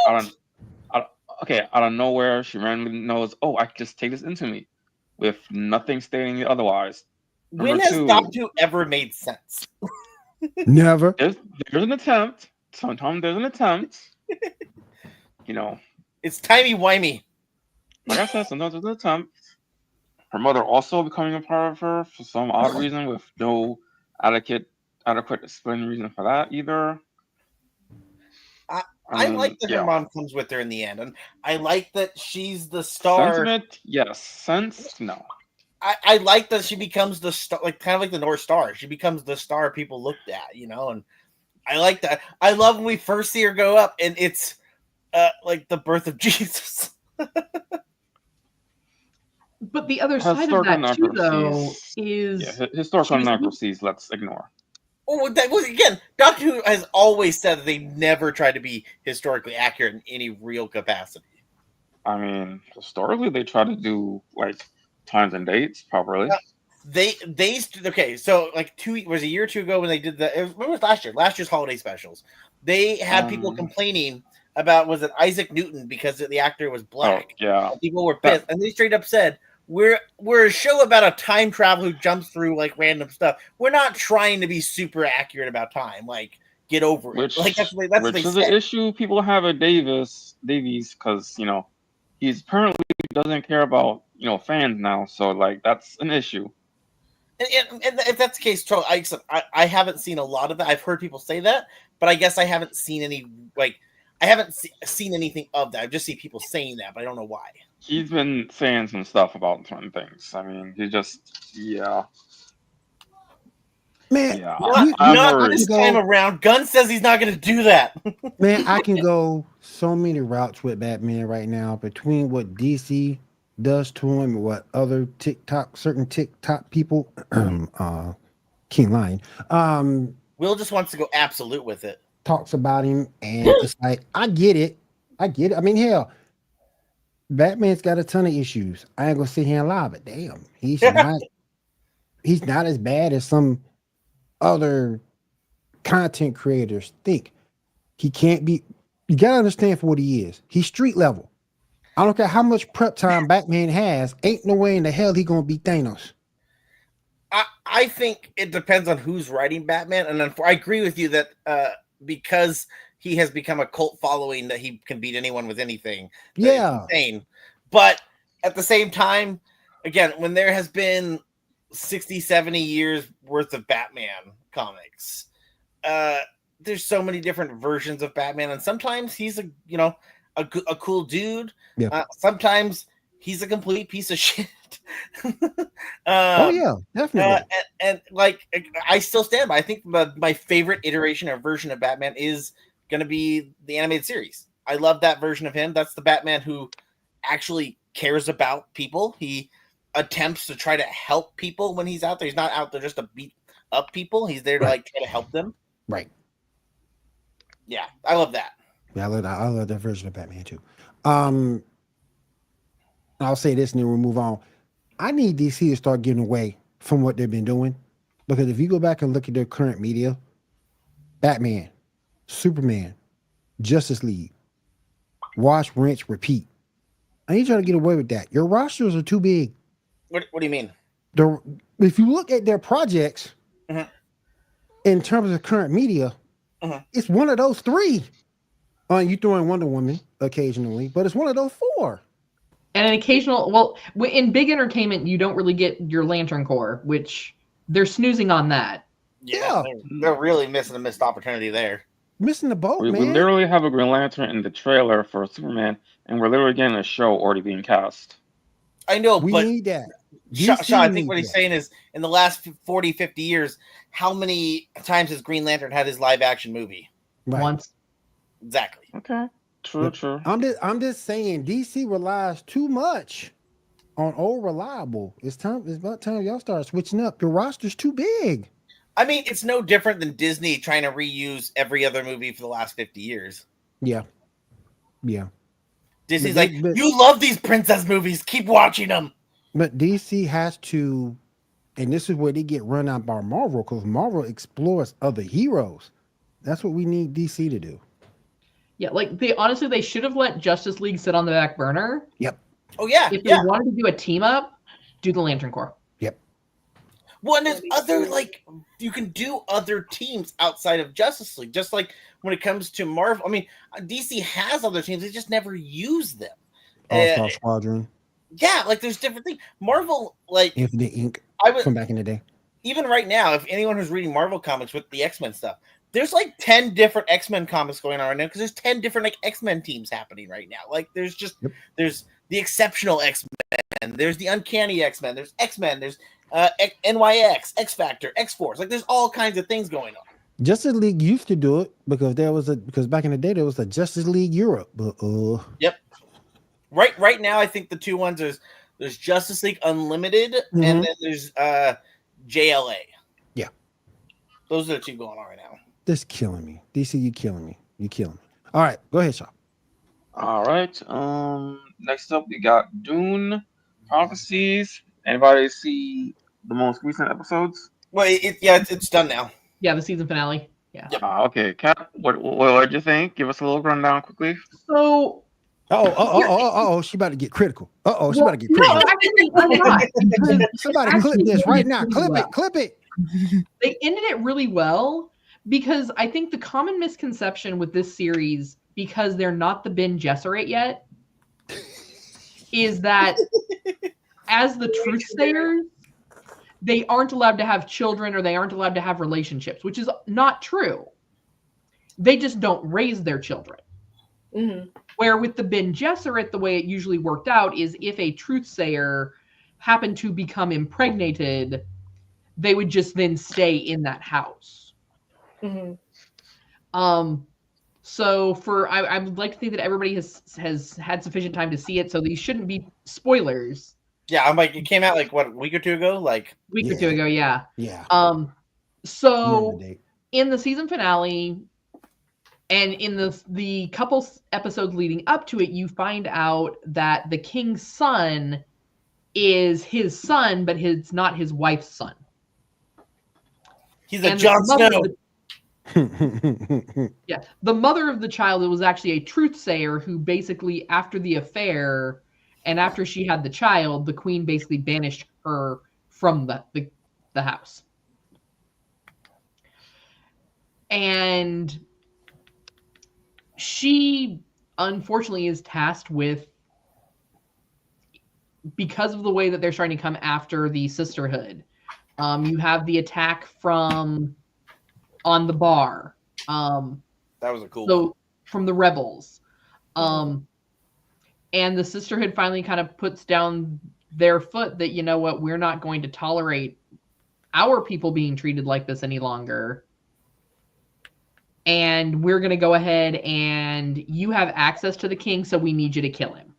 out of nowhere, she randomly knows, oh, I can just take this into me, with nothing stating otherwise. When has Doctor Who ever made sense? Never. There's an attempt. Sometimes there's an attempt. It's timey-wimey. Like I said, sometimes there's an attempt. Her mother also becoming a part of her for some odd reason, with no adequate explained reason for that either. I like that her mom comes with her in the end, and I like that she's the star. Sentiment, yes. Sense, no. I like that she becomes the star, like kind of like the North Star. She becomes the star people looked at, and I like that. I love when we first see her go up, and it's like the birth of Jesus. But the other side of that too, though, is historical inaccuracies. Let's ignore. Oh, that was again. Doctor Who has always said that they never try to be historically accurate in any real capacity. I mean, historically, they try to do like times and dates properly. Okay. So like a year or two ago when they did when was last year? Last year's holiday specials. They had people complaining about was it Isaac Newton because the actor was black. Oh, yeah, and people were pissed, and they straight up said, We're a show about a time traveler who jumps through like random stuff. We're not trying to be super accurate about time. Like, get over it. Like that's which is an issue people have at Davies because he's apparently doesn't care about fans now. So like that's an issue. And if that's the case, I haven't seen a lot of that. I've heard people say that, but I guess I haven't seen any I haven't seen anything of that. I just see people saying that, but I don't know why. He's been saying some stuff about certain things. I mean, Man, not this time around. Gunn says he's not going to do that. Man, I can go so many routes with Batman right now between what DC does to him and what other certain TikTok people, King Lion, Will just wants to go absolute with it. Talks about him, and it's like I get it. I mean, hell, Batman's got a ton of issues. I ain't gonna sit here and lie, but damn, he's not as bad as some other content creators think. He can't be. You gotta understand for what he is. He's street level. I don't care how much prep time Batman has. Ain't no way in the hell he gonna beat Thanos. I think it depends on who's writing Batman, and I agree with you that because he has become a cult following that he can beat anyone with anything. Yeah. Insane. But at the same time, again, when there has been 60, 70 years worth of Batman comics, there's so many different versions of Batman, and sometimes he's a cool dude. Yeah. Sometimes he's a complete piece of shit. Oh yeah, definitely. And like I still stand by. I think my favorite iteration or version of Batman is going to be the animated series. I love that version of him. That's the Batman who actually cares about people. He attempts to try to help people when he's out there. He's not out there just to beat up people. He's there to try to help them. Right. Yeah, I love that. Yeah, I love that version of Batman too. I'll say this and then we'll move on. I need DC to start getting away from what they've been doing, because if you go back and look at their current media, Batman, Superman, Justice League, wash, rinse, repeat. I need y'all to get away with that. Your rosters are too big. What do you mean? If you look at their projects in terms of current media, it's one of those three. You throw in Wonder Woman occasionally, but it's one of those four. And an occasional, well, in big entertainment, you don't really get your Lantern Corps, which they're snoozing on that. Yeah. They're really missing a missed opportunity there. Missing the boat, We man. literally have a Green Lantern in the trailer for Superman, and we're literally getting a show already being cast. I know, We but need that. Sean, I think what needs he's saying is, in the last 40, 50 years, how many times has Green Lantern had his live action movie? Right. Once. Exactly. Okay. True. I'm just saying DC relies too much on old reliable. It's about time y'all start switching up. Your roster's too big. I mean, it's no different than Disney trying to reuse every other movie for the last 50 years. Yeah. Disney's you love these princess movies. Keep watching them. But DC has to, and this is where they get run out by Marvel, because Marvel explores other heroes. That's what we need DC to do. Yeah, like they should have let Justice League sit on the back burner. Yep. Oh yeah. If they wanted to do a team up, do the Lantern Corps. Yep. Well, and there's other you can do other teams outside of Justice League. Just like when it comes to Marvel, I mean, DC has other teams; they just never use them. All-Star Squadron. Yeah, like there's different things. Marvel, like Infinite Inc. From back in the day. Even right now, if anyone who's reading Marvel comics with the X-Men stuff, there's like 10 different X-Men comics going on right now because there's 10 different like X-Men teams happening right now. Like there's just there's the exceptional X-Men, there's the uncanny X-Men, there's X-Men, there's NYX, X-Factor, X-Force. Like there's all kinds of things going on. Justice League used to do it because back in the day there was a Justice League Europe. But Yep. Right now I think the two ones there's Justice League Unlimited and then there's JLA. Yeah. Those are the two going on right now. This killing me. DC, you killing me. You killing me. All right, go ahead, Sean. All right. Next up we got Dune Prophecies. Anybody see the most recent episodes? Well, it's done now. Yeah, the season finale. Yeah. Okay, Cap. What did you think? Give us a little rundown quickly. So. She about to get critical. She about to get critical. No, actually, I'm not. Somebody clip this right now. Clip it. They ended it really well because I think the common misconception with this series, because they're not the Ben Gesserit yet, is that as the truthsayers, they aren't allowed to have children or they aren't allowed to have relationships, which is not true. They just don't raise their children. Mm-hmm. Where with the Ben Gesserit, the way it usually worked out is if a truthsayer happened to become impregnated, they would just then stay in that house. Mm-hmm. So I would like to think that everybody has had sufficient time to see it, so these shouldn't be spoilers. Yeah, I'm like, it came out like what, a week or two ago? Or two ago, yeah. Yeah. So in the season finale, and in the couple episodes leading up to it, you find out that the king's son is his son, but it's not his wife's son. He's a Jon Snow. Yeah. The mother of the child was actually a truthsayer who basically, after the affair and after she had the child, the queen basically banished her from the house. And she, unfortunately, is tasked with, because of the way that they're starting to come after the sisterhood. You have the attack on the bar. That was a cool one. From the rebels. And the sisterhood finally kind of puts down their foot that, you know what, we're not going to tolerate our people being treated like this any longer. And we're going to go ahead and you have access to the king, so we need you to kill him.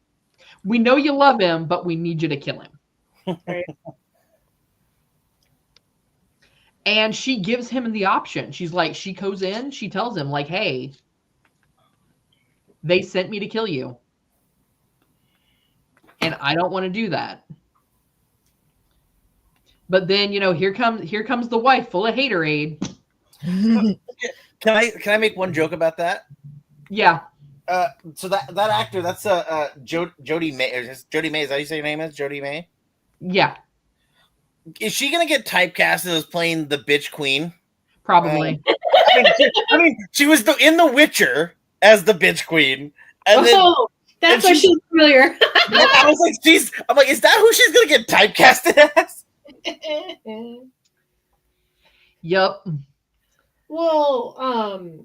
We know you love him, but we need you to kill him. And she gives him the option. She's like, she goes in, she tells him, like, hey, they sent me to kill you. And I don't want to do that. But then, here comes the wife full of haterade. Can I make one joke about that? Yeah. So that actor, that's Jodie May. Jodie May, is that how you say her name is? Jodie May? Yeah, Is she gonna get typecasted as playing the bitch queen? probably. I mean, she was in The Witcher as the bitch queen, and then that's why she's familiar. I was like, I'm like, is that who she's gonna get typecasted as? Yep. Well,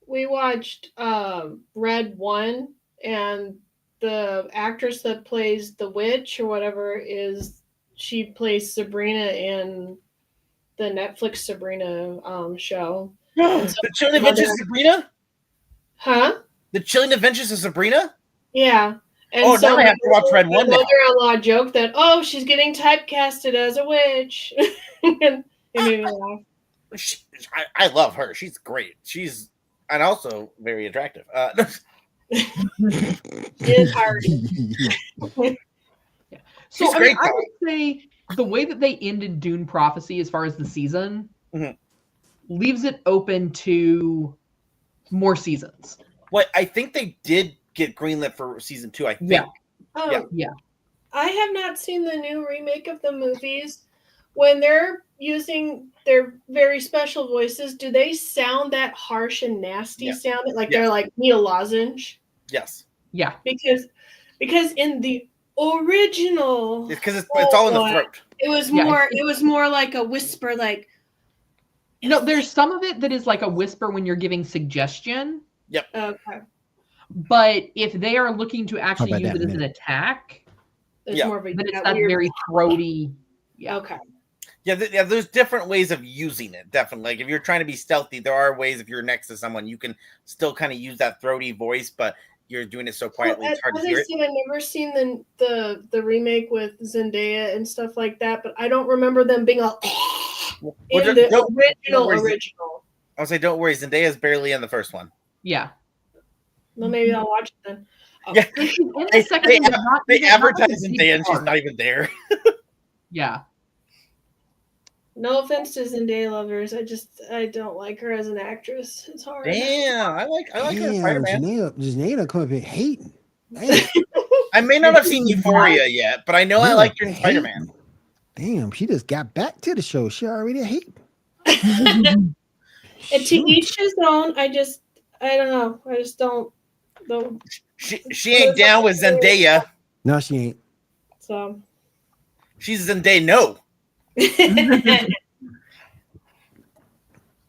we watched Red 1, and the actress that plays the witch or whatever she plays Sabrina in the Netflix Sabrina show. The Chilling Adventures of Sabrina? Huh? The Chilling Adventures of Sabrina? Yeah. And now I have to watch Red 1 now. My mother-in-law joked that, she's getting typecasted as a witch. And it made me laugh. I love her. She's great. And also very attractive. It's hard. So I would say the way that they ended Dune Prophecy as far as the season leaves it open to more seasons. Well, I think they did get greenlit for season 2, I think. Yeah. I have not seen the new remake of the movies. When they're using their very special voices, do they sound that harsh and nasty sounding? Like they're like Neil Lozenge? Yes. Yeah. Because in the original, because it's all in the throat. It was more like a whisper, like. No, there's some of it that is like a whisper when you're giving suggestion. Yep. Okay. But if they are looking to actually use it as an attack, it's more of a, then it's that very throaty. Yeah. Okay. Yeah, there's different ways of using it, definitely. Like if you're trying to be stealthy, there are ways if you're next to someone, you can still kind of use that throaty voice, but you're doing it so quietly, it's hard to hear it. I've never seen the remake with Zendaya and stuff like that, but I don't remember them being all original. I'll say, don't worry, Zendaya's barely in the first one. Yeah. Well, maybe I'll watch it then. Oh. Yeah. They advertise Zendaya and she's not even there. Yeah. No offense to Zendaya lovers, I don't like her as an actress. It's hard. Damn, I like her as Spider-Man. Janelle come up here hating. I may not have seen Euphoria yet, but I know I liked her in Spider-Man. Damn, she just got back to the show. She already hating. And to each his own. I don't know. I just don't. She ain't down with Zendaya. No, she ain't. So she's Zendaya. No.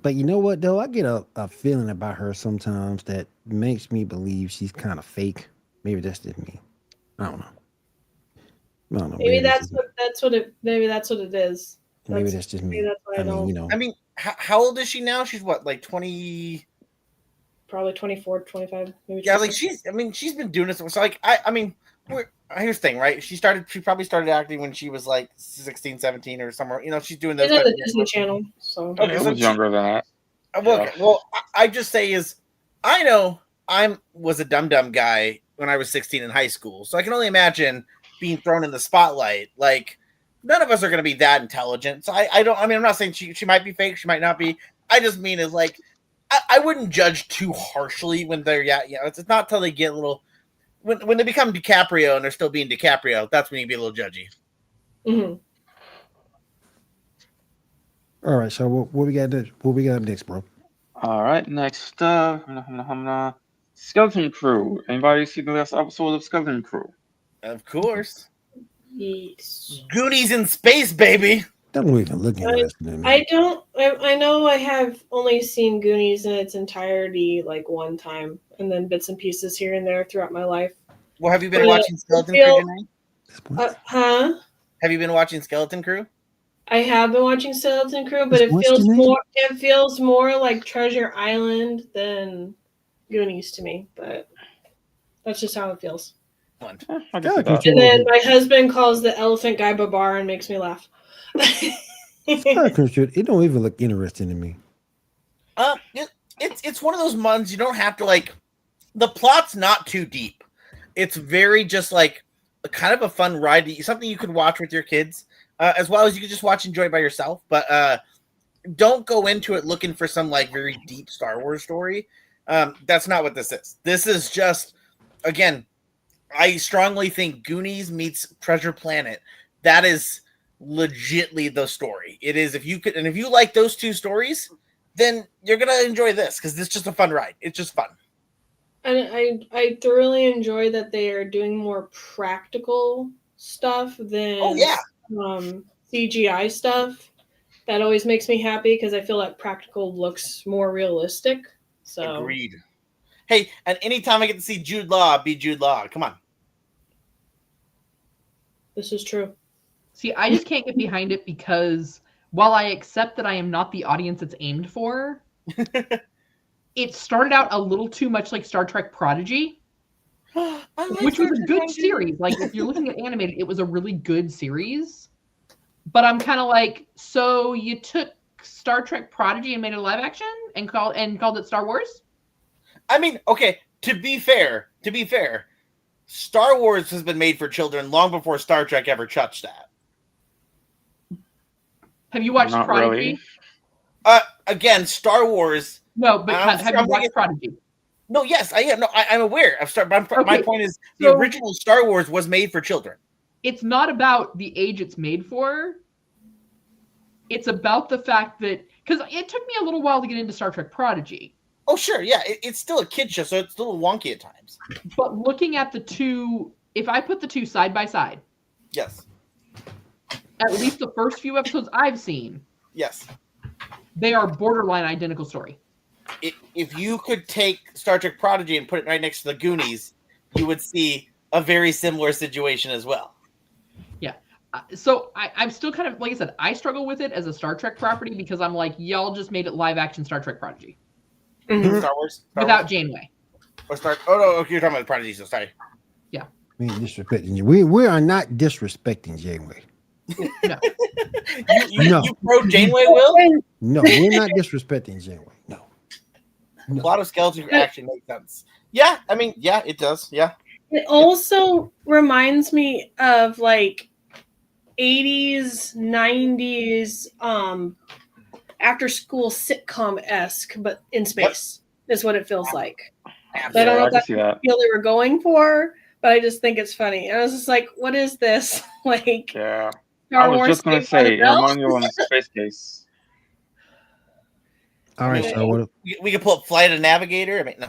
But you know what though? I get a feeling about her sometimes that makes me believe she's kind of fake. Maybe that's just me. I don't know. Maybe that's what it is. Maybe that's just me. That's what I don't. I mean, how old is she now? She's what, like 20? Probably 24, 25. Maybe. Yeah, like she's been doing this. So like, here's the thing, right? She probably started acting when she was like 16, 17 or somewhere. You know, she's doing those. She's on the Disney Channel. So okay, so younger than that. Well, I just say is, I know I was a dumb guy when I was 16 in high school, so I can only imagine being thrown in the spotlight. Like, none of us are going to be that intelligent. So I'm not saying she might be fake, she might not be. I just mean is like, I wouldn't judge too harshly when they're it's not till they get a little. When they become DiCaprio and they're still being DiCaprio, that's when you be a little judgy. Mm-hmm. All right, so what we got next, bro? All right, next Skeleton Crew. Anybody see the last episode of Skeleton Crew? Of course. Yes. Goonies in space, baby. Don't even look at it. I don't. I know I have only seen Goonies in its entirety like one time, and then bits and pieces here and there throughout my life. Well, have you been watching Skeleton Crew tonight? Huh? Have you been watching Skeleton Crew? I have been watching Skeleton Crew, but it feels more like Treasure Island than Goonies to me. But that's just how it feels. And then my husband calls the elephant guy Babar and makes me laugh. It don't even look interesting to me. It's one of those ones you don't have to like. The plot's not too deep. It's very just like a kind of a fun ride, something you could watch with your kids, as well as you could just watch, enjoy by yourself. But don't go into it looking for some like very deep Star Wars story. That's not what this is. This is just, again, I strongly think Goonies meets Treasure Planet. that is legitly the story. It is. If you like those two stories, then you're gonna enjoy this because it's just a fun ride. It's just fun. And I thoroughly enjoy that they are doing more practical stuff than CGI stuff. That always makes me happy because I feel like practical looks more realistic. So agreed. Hey, and anytime I get to see Jude Law be Jude Law, come on. This is true. See, I just can't get behind it because while I accept that I am not the audience it's aimed for, it started out a little too much like Star Trek Prodigy, which was a good series. Like, if you're looking at animated, it was a really good series. But I'm kind of like, so you took Star Trek Prodigy and made it live action and called it Star Wars? I mean, okay, to be fair, Star Wars has been made for children long before Star Trek ever touched that. Have you watched Not Prodigy? really. Again, Star Wars. No, but have you watched Prodigy? No, yes, I am. No, I'm aware of Star. My point is, the original Star Wars was made for children. It's not about the age it's made for. It's about the fact that, because it took me a little while to get into Star Trek Prodigy. Oh, sure, yeah, it's still a kid show, so it's a little wonky at times. But looking at the two, if I put the two side by side, yes, at least the first few episodes I've seen, yes, they are borderline identical story. If you could take Star Trek Prodigy and put it right next to the Goonies, you would see a very similar situation as well. Yeah. So I'm still kind of, like I said, I struggle with it as a Star Trek property because I'm like, y'all just made it live action Star Trek Prodigy. Mm-hmm. Star Wars? Without Janeway. Oh, no, you're talking about Prodigy, so sorry. Yeah. We ain't disrespecting you. We are not disrespecting Janeway. No. You pro Janeway, Will? No, we're not disrespecting Janeway. No. A lot of skeleton actually makes sense. Yeah, I mean, yeah, it does. Yeah. It also reminds me of like 80s, 90s, after school sitcom-esque, but in space is what it feels like. I don't know if that's what I feel they were going for, but I just think it's funny. And I was just like, what is this? Like, yeah. Star I was Wars just going to say, it reminds me of Space Case. All right, so we can pull up Flight of Navigator. I mean, no.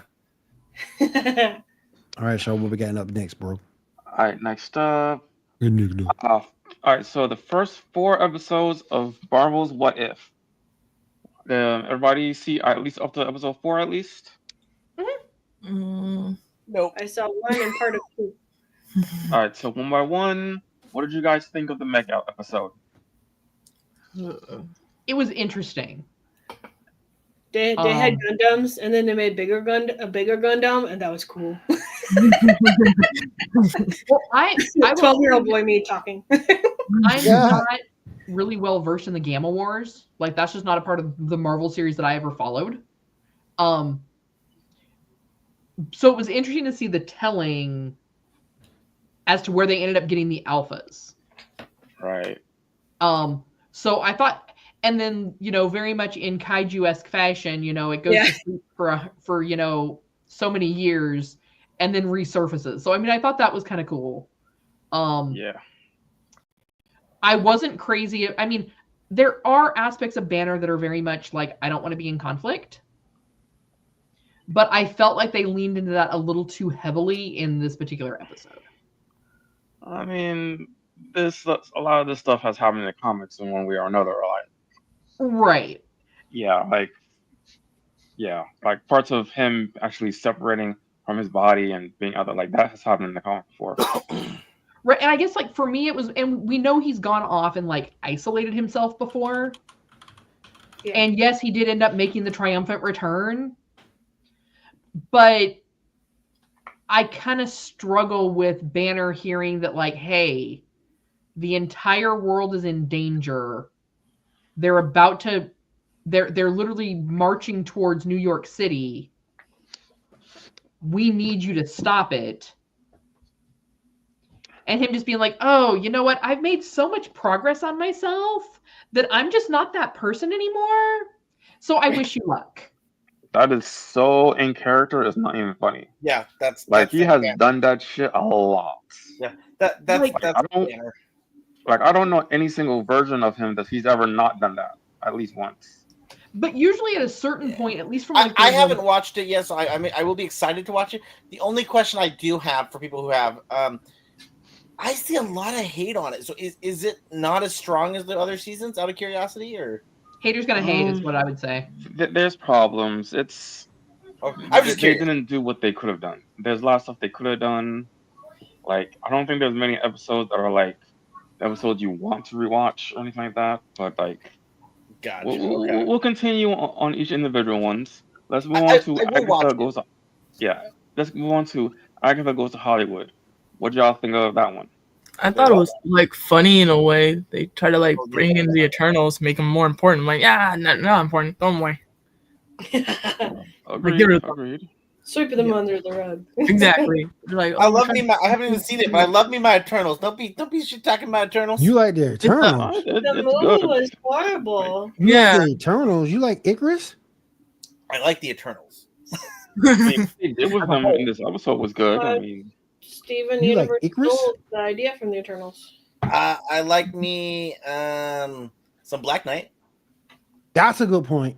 All right, so what we got up next, bro? All right, next up. All right, so the first 4 episodes of Marvel's What If. Everybody see at least up to episode 4 at least? Nope. I saw 1 and part of 2. All right, so one by one, what did you guys think of the Mech Out episode? It was interesting. They had Gundams, and then they made a bigger Gundam, and that was cool. Well, I 12-year-old boy me talking. I'm not really well versed in the Gamma Wars. Like, that's just not a part of the Marvel series that I ever followed. So it was interesting to see the telling as to where they ended up getting the alphas. Right. So I thought, and then, very much in kaiju-esque fashion, it goes to sleep for so many years and then resurfaces. So, I mean, I thought that was kind of cool. Yeah. I wasn't crazy. I mean, there are aspects of Banner that are very much like, I don't want to be in conflict. But I felt like they leaned into that a little too heavily in this particular episode. I mean, a lot of this stuff has happened in the comics in one way or another, right? Yeah, like parts of him actually separating from his body and being other, like that has happened in the comic before. Right, and I guess like for me it was, and we know he's gone off and like isolated himself before. Yeah. And yes, he did end up making the triumphant return. But I kind of struggle with Banner hearing that, like, hey, the entire world is in danger. They're literally marching towards New York City. We need you to stop it. And him just being like, oh, you know what? I've made so much progress on myself that I'm just not that person anymore. So I wish you luck. That is so in character. It's not even funny. Yeah, that's he has done that shit a lot. Yeah, that's Like, I don't know any single version of him that he's ever not done that at least once. But usually at a certain point, at least from I haven't watched it yet, so I mean I will be excited to watch it. The only question I do have for people who have, I see a lot of hate on it. So is it not as strong as the other seasons? Out of curiosity, or haters gonna hate is what I would say. There's problems. It's I'm just curious. They didn't do what they could have done. There's a lot of stuff they could have done. Like, I don't think there's many episodes that are like episodes you want to rewatch or anything like that. But like, Gotcha. we'll continue on each individual ones. Let's move on to Agatha Goes. Let's move on to Agatha Goes to Hollywood. What do y'all think of that one? I thought it was like funny in a way. They try to like bring in the Eternals, make them more important. Like, not important. Don't worry. Agreed. Sweeping them under the rug. Exactly. Like, I haven't even seen it, but I love me my Eternals. Don't be shit talking about Eternals. You like the Eternals? The movie was horrible. Yeah. The Eternals. You like Icarus? I like the Eternals. They did with them in this episode was good. I mean, Steven You like Universe Icarus? stole the idea from the Eternals. I like me some Black Knight. That's a good point.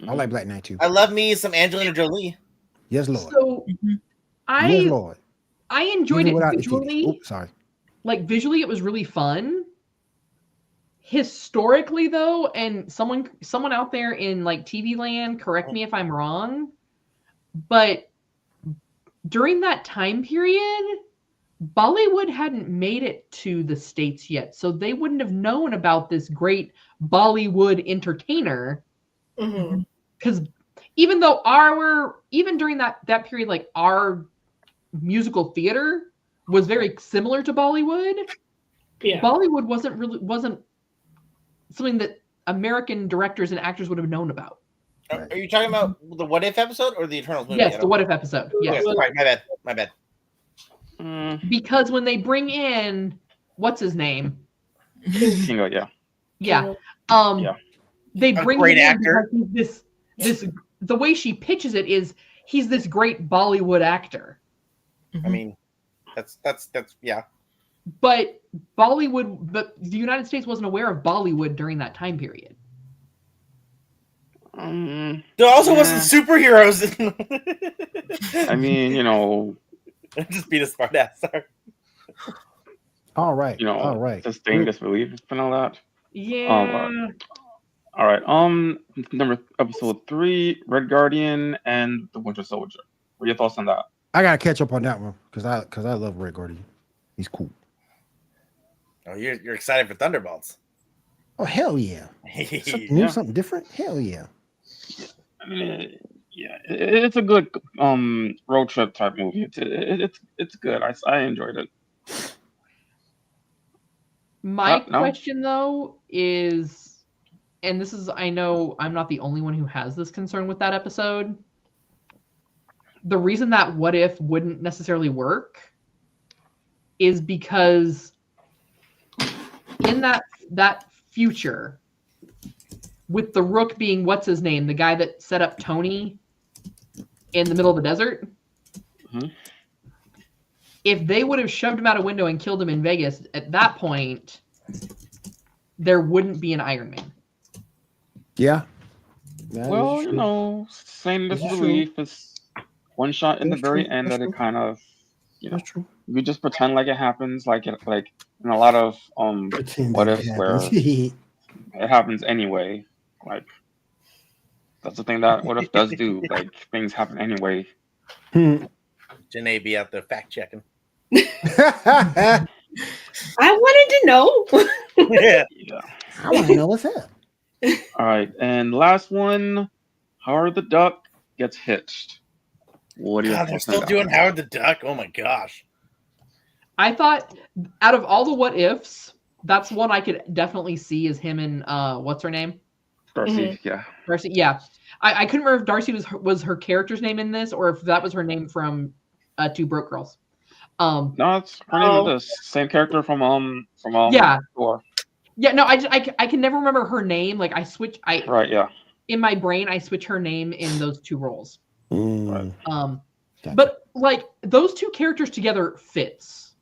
I like Black Knight too. I love me some Angelina Jolie. Yes, Lord. So Yes, Lord. I enjoyed Even it without the visually. titties. Oops, sorry. Like visually, it was really fun. Historically, though, and someone out there in like TV land, correct me if I'm wrong, but during that time period, Bollywood hadn't made it to the States yet, so they wouldn't have known about this great Bollywood entertainer. Because even during that period, like our musical theater was very similar to Bollywood. Yeah. Bollywood wasn't something that American directors and actors would have known about. Are you talking about the What If episode or the Eternals movie? Yes, the What If episode. Yes. Right, my bad. Because when they bring in what's his name? Kingo, yeah. Yeah. Yeah. They bring great him in actor. because this the way she pitches it is he's this great Bollywood actor. I mean, that's yeah. But the United States wasn't aware of Bollywood during that time period. There also wasn't superheroes. I mean, just beat a smart ass. Sorry. All right. All right. Sustained disbelief and all that. Yeah. All right. Episode 3, Red Guardian and the Winter Soldier. What are your thoughts on that? I gotta catch up on that one because I love Red Guardian. He's cool. Oh, you're excited for Thunderbolts. Oh hell yeah! Something new, something different. Hell yeah! I mean, it's a good road trip type movie. It's good. I enjoyed it. My question though is, and this is, I know I'm not the only one who has this concern with that episode. The reason that What If wouldn't necessarily work is because in that future, with the Rook being what's his name, the guy that set up Tony in the middle of the desert, if they would have shoved him out a window and killed him in Vegas, at that point, there wouldn't be an Iron Man. Yeah. Well, same disbelief is one shot in the very end that it kind of, That's true. we just pretend like it happens, like in a lot of what ifs where it happens anyway. Like that's the thing that what if does do. Like things happen anyway. Janae be out there fact checking. I wanted to know. Yeah. I want to know what's up. All right, and last one, Howard the Duck gets hitched. What do you? God, they're still doing Howard the Duck. Oh my gosh. I thought out of all the what ifs, that's one I could definitely see as him and what's her name? Darcy, yeah. Darcy, yeah. I couldn't remember if Darcy was her character's name in this or if that was her name from Two Broke Girls. No, it's her name in this. Same character from yeah. Thor. Yeah, no, I can never remember her name. Like Right, yeah. In my brain, I switch her name in those two roles. Right. But like those two characters together fits.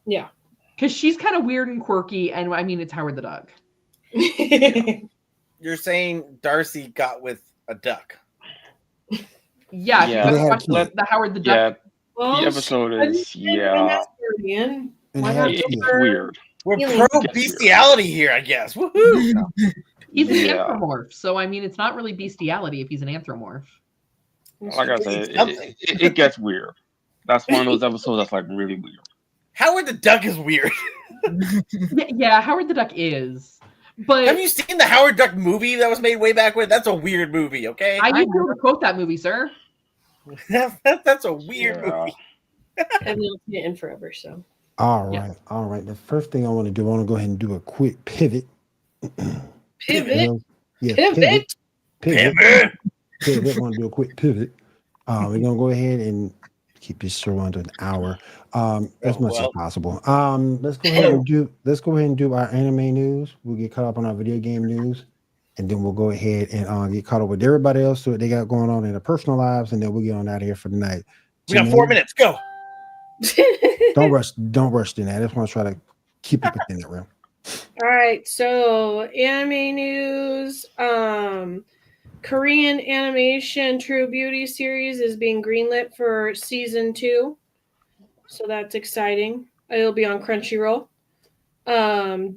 Yeah. Because she's kind of weird and quirky, and I mean, it's Howard the Duck. You're saying Darcy got with a duck. Yeah, if you Yeah. ever They had a watched kid. the Howard the Yeah, Duck. Well, the episode is and And why they not had a it's give kid. her weird. We're Feeling- pro bestiality here, I guess. Woohoo! He's an Yeah. anthropomorph, so I mean, it's not really bestiality if he's an anthropomorph. Like I said, Something. it gets weird. That's one of those episodes that's like really weird. Howard the Duck is weird. Yeah, Howard the Duck is. But Have you seen the Howard Duck movie that was made way back when? That's a weird movie, okay? I need to quote that movie, sir. That's a weird Yeah. movie. and they'll see it in forever. So All Yeah. right, all right. The first thing I want to do, I want to go ahead and do a quick pivot. pivot. Yeah, Pivot? pivot. Want to do a quick pivot. We're gonna go ahead and keep this show under an hour, as much as possible. Let's go ahead and do our anime news. We'll get caught up on our video game news, and then we'll go ahead and get caught up with everybody else so what they got going on in their personal lives, and then we'll get on out of here for the night. We got 4 minutes. Go. Don't rush in that. I just want to try to keep it within that realm. All right, so anime news. Korean animation True Beauty series is being greenlit for season 2. So that's exciting. It'll be on Crunchyroll.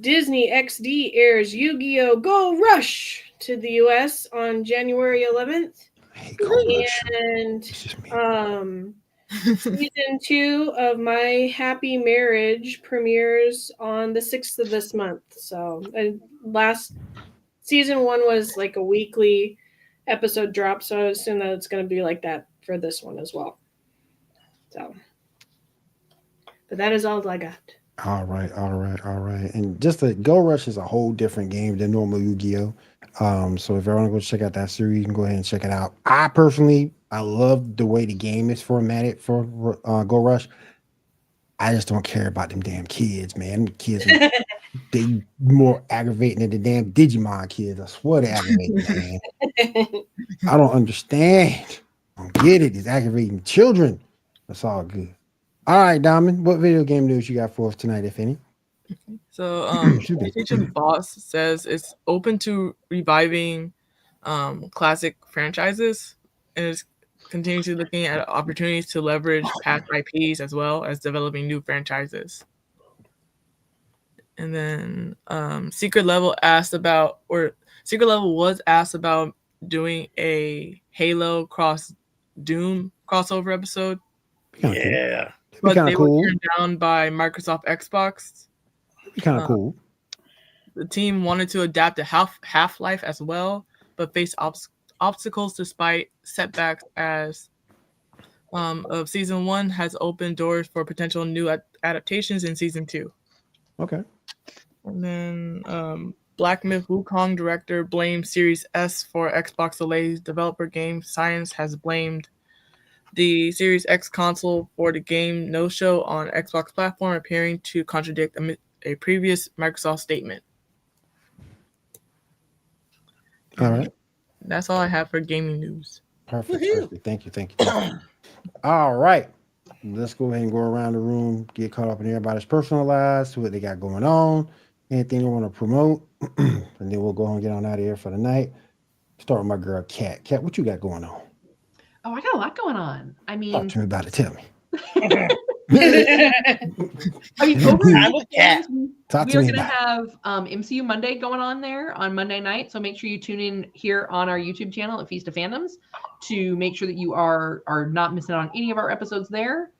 Disney XD airs Yu-Gi-Oh! Go Rush to the US on January 11th. Hey, Go Rush. And It's just me. season 2 of My Happy Marriage premieres on the 6th of this month. So last season 1 was like a weekly episode drop, so I assume that it's going to be like that for this one as well. So, but that is all I got. All right. And just the Go Rush is a whole different game than normal Yu-Gi-Oh. So if you want to go check out that series, you can go ahead and check it out. I love the way the game is formatted for Go Rush. I just don't care about them damn kids, man. Them kids, they more aggravating than the damn Digimon kids. I swear they're aggravating, man. I don't understand. I don't get it. It's aggravating children. That's all good. All right, Diamond, what video game news you got for us tonight, if any? So, Excuse me. PlayStation Boss says it's open to reviving classic franchises and is continuously looking at opportunities to leverage past IPs as well as developing new franchises. And then Secret Level was asked about doing a Halo cross Doom crossover episode, Yeah. but Kinda they cool. were turned down by Microsoft Xbox. Kind of cool. The team wanted to adapt to Half-Life as well, but faced obstacles despite setbacks as of season 1 has opened doors for potential new adaptations in season 2. Okay. And then Black Myth Wukong director blames Series S for Xbox delays. Developer Game Science has blamed the Series X console for the game no-show on Xbox platform, appearing to contradict a previous Microsoft statement. All right. That's all I have for gaming news. Perfect. Thank you. All right. Let's go ahead and go around the room, get caught up in everybody's personal lives, see what they got going on, anything they want to promote, and then we'll go on and get on out of here for the night. Start with my girl, Kat. Kat, what you got going on? Oh, I got a lot going on. I Talk mean, to me about it. Tell me. over I'm with Kat. Talk we to are me going to about it. have MCU Monday going on there on Monday night. So make sure you tune in here on our YouTube channel at Feast of Fandoms to make sure that you are not missing out on any of our episodes there.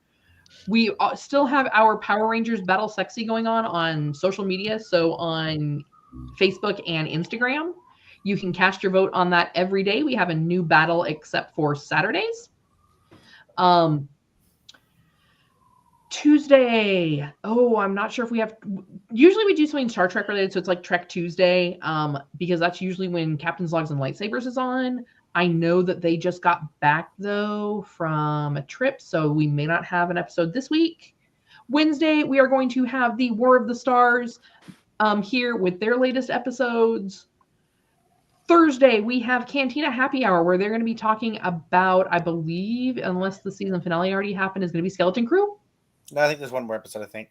We still have our Power Rangers Battle Sexy going on social media. So on Facebook and Instagram, you can cast your vote on that every day. We have a new battle except for Saturdays. Tuesday. Oh, I'm not sure if we have. Usually we do something Star Trek related, so it's like Trek Tuesday, because that's usually when Captain's Logs and Lightsabers is on. I know that they just got back though from a trip, so we may not have an episode this week. Wednesday, we are going to have the War of the Stars here with their latest episodes. Thursday, we have Cantina Happy Hour, where they're going to be talking about, I believe, unless the season finale already happened, is going to be Skeleton Crew. No, I think there's one more episode, I think.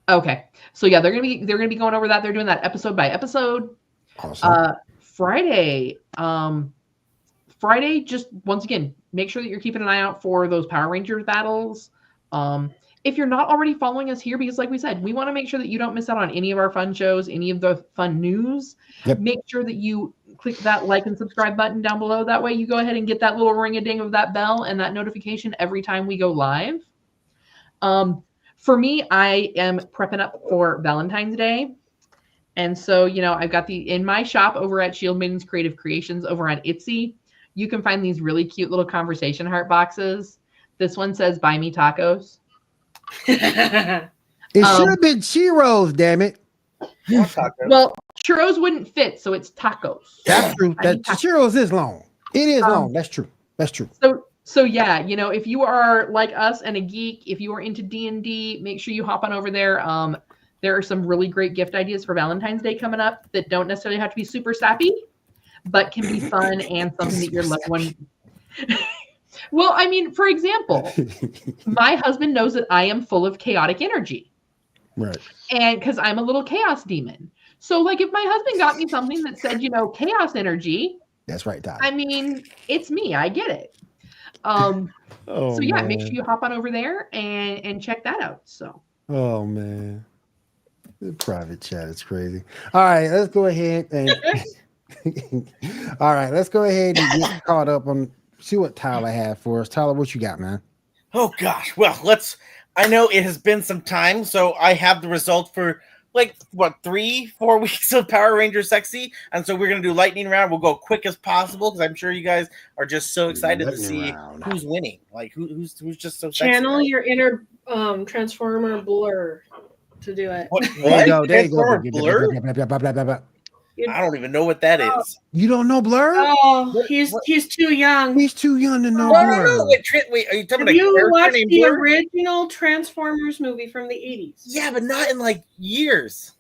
Okay. So yeah, they're gonna be going over that. They're doing that episode by episode. Awesome. Friday, just once again, make sure that you're keeping an eye out for those Power Rangers battles. If you're not already following us here, because like we said, we want to make sure that you don't miss out on any of our fun shows, any of the fun news. Yep. Make sure that you click that like and subscribe button down below. That way you go ahead and get that little ring-a-ding of that bell and that notification every time we go live. For me, I am prepping up for Valentine's Day. And so, I've got in my shop over at Shield Maidens Creative Creations over on Etsy, you can find these really cute little conversation heart boxes. This one says, "Buy me tacos." It should have been churros, damn it. Well, churros wouldn't fit, so it's tacos. That's true. Churros is long. It is long. That's true. So yeah, if you are like us and a geek, if you are into D&D, make sure you hop on over there. There are some really great gift ideas for Valentine's Day coming up that don't necessarily have to be super sappy, but can be fun and something that your loved one. Well, I mean, for example, my husband knows that I am full of chaotic energy. Right. And because I'm a little chaos demon. So like if my husband got me something that said, chaos energy. That's right, Todd. I mean, it's me. I get it. So yeah, make sure you hop on over there and check that out. So. Oh man. The private chat is crazy. All right, let's go ahead and get caught up on see what Tyler had for us. Tyler, what you got, man? Oh gosh. Well, I know it has been some time, so I have the results for 3-4 weeks of Power Rangers Sexy, and so we're gonna do lightning round. We'll go quick as possible because I'm sure you guys are just so excited to see who's winning. Like who's just so sexy. Channel your inner Transformer Blur to do it. There you go. Blur? I don't even know what that is. You don't know Blur? Oh, he's too young. He's too young to know No. Blur. Wait, are you talking Have about you watched named the Blur? original Transformers movie from the 80s? Yeah, but not in years.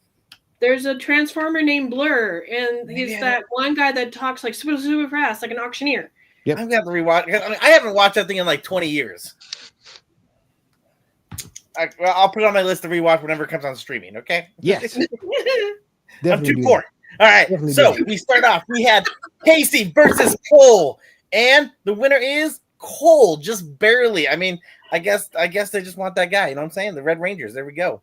There's a Transformer named Blur, and he's that one guy that talks super, super fast, like an auctioneer. Yep. I'm gonna have to rewatch. I mean, I haven't watched that thing in 20 years. I'll put it on my list to rewatch whenever it comes on streaming. Okay. Yes. I'm too poor. All right. So we start off. We had Casey versus Cole, and the winner is Cole, just barely. I mean, I guess they just want that guy. You know what I'm saying? The Red Rangers. There we go.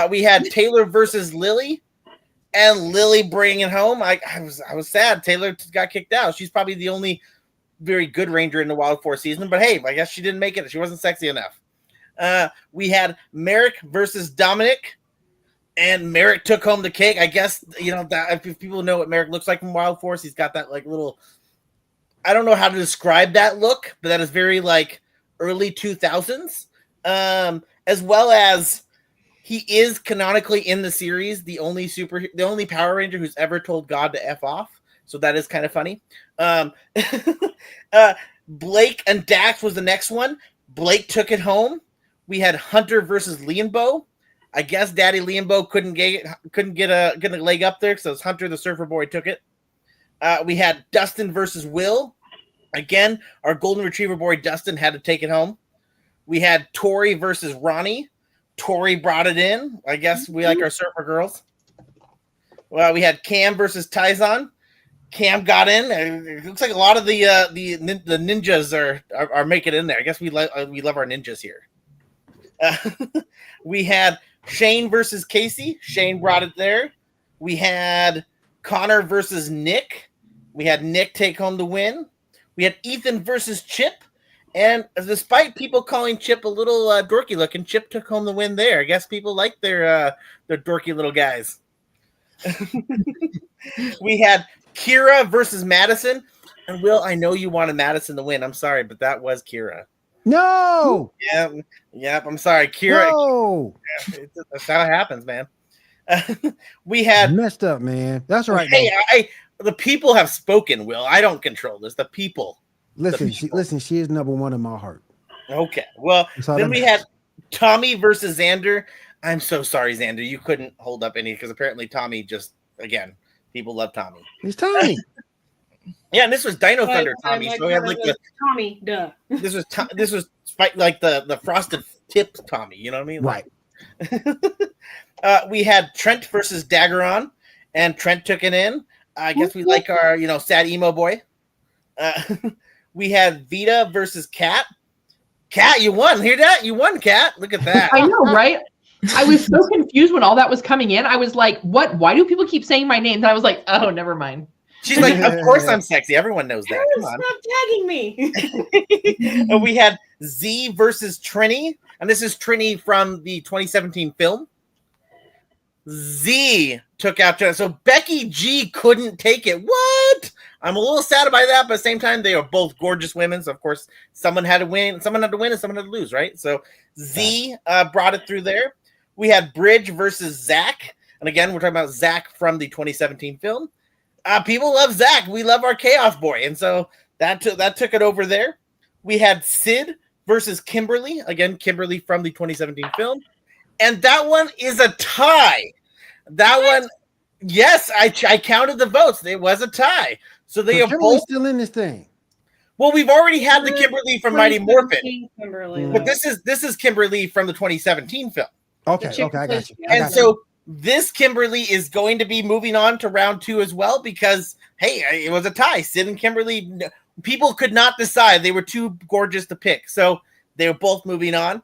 We had Taylor versus Lily, and Lily bringing it home. I was sad. Taylor got kicked out. She's probably the only very good Ranger in the Wild Force season. But hey, I guess she didn't make it. She wasn't sexy enough. We had Merrick versus Dominic, and Merrick took home the cake. I guess that if people know what Merrick looks like from Wild Force, he's got that little. I don't know how to describe that look, but that is very early 2000s. As well as he is canonically in the series the only Power Ranger who's ever told God to F off. So that is kind of funny. Blake and Dax was the next one. Blake took it home. We had Hunter versus Leonbo. I guess Daddy Leonbo couldn't get a leg up there, so it's Hunter the Surfer Boy took it. We had Dustin versus Will. Again, our Golden Retriever boy Dustin had to take it home. We had Tori versus Ronnie. Tori brought it in. I guess we like our Surfer girls. Well, we had Cam versus Tyson. Cam got in. It looks like a lot of the ninjas are making it in there. I guess we love our ninjas here. We had Shane versus Casey. Shane brought it there. We had Connor versus Nick. We had Nick take home the win. We had Ethan versus Chip. And despite people calling Chip a little dorky looking, Chip took home the win there. I guess people like their dorky little guys. We had Kira versus Madison. And Will, I know you wanted Madison to win. I'm sorry, but that was Kira. No. Yep. I'm sorry, Kira. No. That's how it happens, man. We had messed up, man. That's right. Hey, the people have spoken. Will, I don't control this. The people. Listen, she is number one in my heart. Okay. Well, then we had Tommy versus Xander. I'm so sorry, Xander. You couldn't hold up any because apparently Tommy people love Tommy. He's Tommy. Yeah, and this was Dino Thunder Tommy. So we had Tommy, duh. This was like the frosted tip Tommy. You know what I mean? Right. We had Trent versus Daggeron, and Trent took it in. I guess we like our, sad emo boy. We had Vita versus Kat. Kat, you won. Hear that? You won, Kat. Look at that. I know, right? I was so confused when all that was coming in. I was like, what? Why do people keep saying my name? And I was like, oh, never mind. She's like, of course I'm sexy. Everyone knows that. Come on. Stop tagging me. And we had Z versus Trini. And this is Trini from the 2017 film. Z took out Trini. So Becky G couldn't take it. What? I'm a little sad about that, but at the same time, they are both gorgeous women. So, of course, someone had to win, and someone had to lose, right? So Z brought it through there. We had Bridge versus Zach. And again, we're talking about Zach from the 2017 film. People love Zach. We love our Chaos Boy. And so that took it over there. We had Sid versus Kimberly. Again, Kimberly from the 2017 film. And that one is a tie. That one, yes, I counted the votes. It was a tie. So they are both still in this thing. Well, we've already had the Kimberly from Mighty Morphin. Kimberly, but this is Kimberly from the 2017 film. Okay, I got you. And so this Kimberly is going to be moving on to round 2 as well because, hey, it was a tie. Sid and Kimberly, people could not decide. They were too gorgeous to pick. So they were both moving on.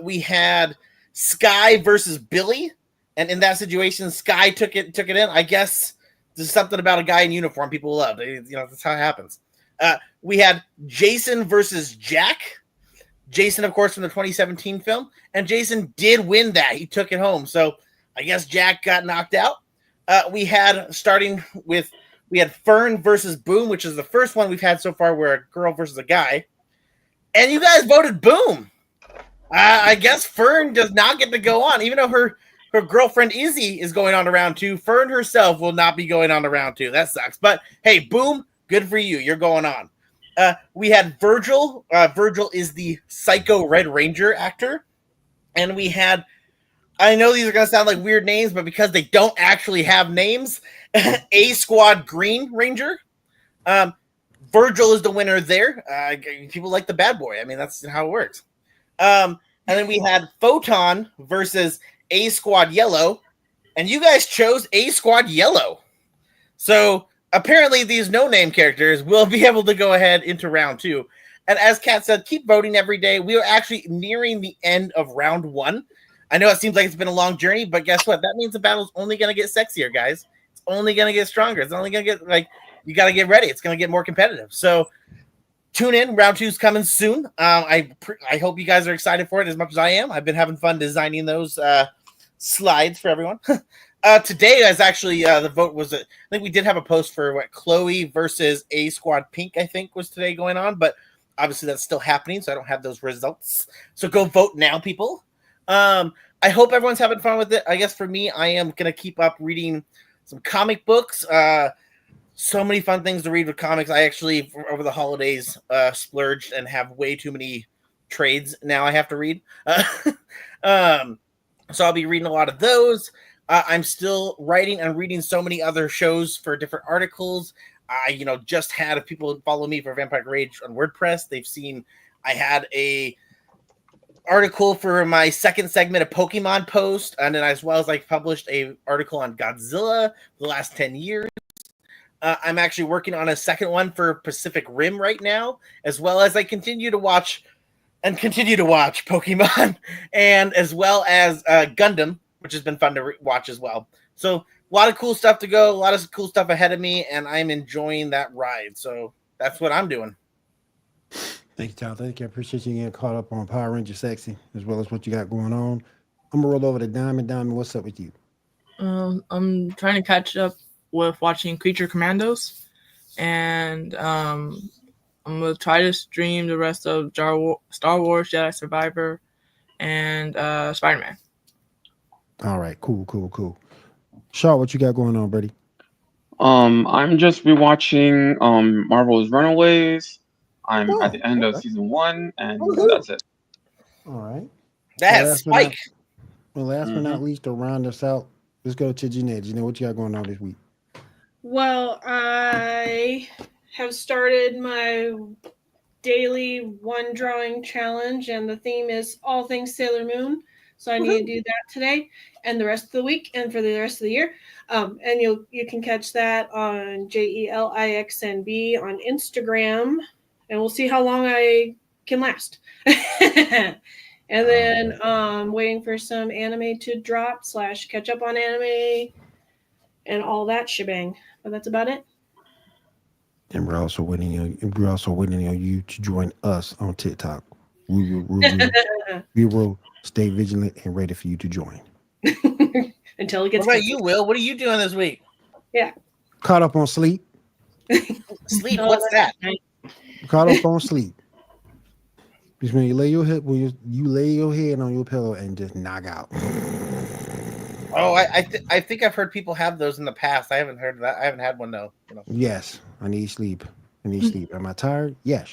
We had Sky versus Billy. And in that situation, Sky took it in. I guess there's something about a guy in uniform people love. That's how it happens. We had Jason versus Jack. Jason, of course, from the 2017 film. And Jason did win that. He took it home. So I guess Jack got knocked out. We had Fern versus Boom, which is the first one we've had so far where a girl versus a guy. And you guys voted Boom. I guess Fern does not get to go on, even though her girlfriend Izzy is going on to round 2. Fern herself will not be going on to round 2. That sucks. But hey, Boom, good for you. You're going on. We had Virgil. Virgil is the Psycho Red Ranger actor. And we had, I know these are going to sound like weird names, but because they don't actually have names, A Squad Green Ranger. Virgil is the winner there. People like the bad boy. I mean, that's how it works. And then we had Photon versus A Squad Yellow. And you guys chose A Squad Yellow. So apparently these no-name characters will be able to go ahead into round 2. And as Kat said, keep voting every day. We are actually nearing the end of round 1. I know it seems like it's been a long journey, but guess what? That means the battle's only going to get sexier, guys. It's only going to get stronger. It's only going to get, you got to get ready. It's going to get more competitive. So tune in. Round 2 is coming soon. I hope you guys are excited for it as much as I am. I've been having fun designing those slides for everyone. Today is actually the vote was, I think we did have a post for Chloe versus A Squad Pink, I think was today going on, but obviously that's still happening, so I don't have those results. So go vote now, people. I hope everyone's having fun with it. I guess for me, I am going to keep up reading some comic books. So many fun things to read with comics. I actually, over the holidays, splurged and have way too many trades now I have to read. So I'll be reading a lot of those. I'm still writing and reading so many other shows for different articles. I, just had, if people follow me for Vampire Rage on WordPress, they've seen I had a article for my second segment of Pokemon post, and then as well as I published a article on Godzilla for the last 10 years. I'm actually working on a second one for Pacific Rim right now, as well as I continue to watch Pokemon, and as well as Gundam, which has been fun to watch as well. So a lot of cool stuff to go, a lot of cool stuff ahead of me, and I'm enjoying that ride. So that's what I'm doing. Thank you, Tyler. Thank you. I appreciate you getting caught up on Power Ranger Sexy, as well as what you got going on. I'm going to roll over to Diamond. Diamond, what's up with you? I'm trying to catch up with watching Creature Commandos, and I'm going to try to stream the rest of Star Wars Jedi Survivor and Spider-Man. All right, cool. Shaw, what you got going on, buddy? I'm just rewatching Marvel's Runaways. I'm at the end of season 1, and that's it. All right. That's Spike. Last but not least, to round us out, let's go to Jeanette. Jeanette, what you got going on this week? Well, I have started my daily one drawing challenge, and the theme is all things Sailor Moon. So I need to do that today and the rest of the week and for the rest of the year. And you can catch that on JELIXNB on Instagram, and we'll see how long I can last. And then waiting for some anime to drop / catch up on anime and all that shebang. But that's about it. And we're also waiting on you to join us on TikTok. We will stay vigilant and ready for you to join. Until it gets. What about you, Will? What are you doing this week? Yeah. Caught up on sleep. Sleep. What's that? Caught up on sleep. Because when you lay your head, you lay your head on your pillow and just knock out. Oh, I think I've heard people have those in the past. I haven't heard that. I haven't had one though. Yes, I need sleep. Am I tired? Yes.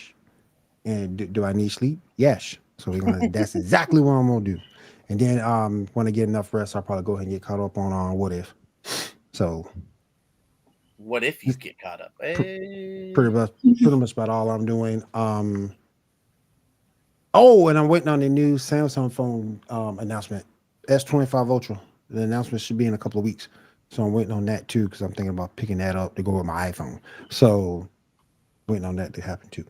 And do I need sleep? Yes. So that's exactly what I'm gonna do. And then when I get enough rest, I'll probably go ahead and get caught up on What If. So what if you get caught up? Pretty much about all I'm doing. Oh, and I'm waiting on the new Samsung phone announcement. S25 Ultra. The announcement should be in a couple of weeks. So I'm waiting on that too, because I'm thinking about picking that up to go with my iPhone. So waiting on that to happen too.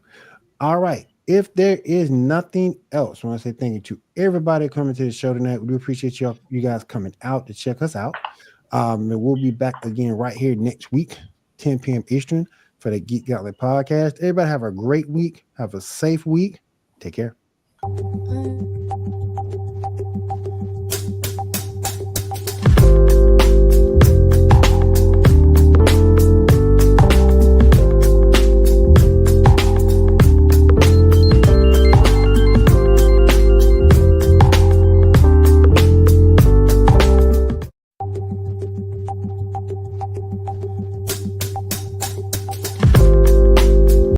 All right. If there is nothing else, I want to say thank you to everybody coming to the show tonight. We do appreciate you guys coming out to check us out. And we'll be back again right here next week, 10 p.m. Eastern, for the Geek Gauntlet Podcast. Everybody have a great week. Have a safe week. Take care.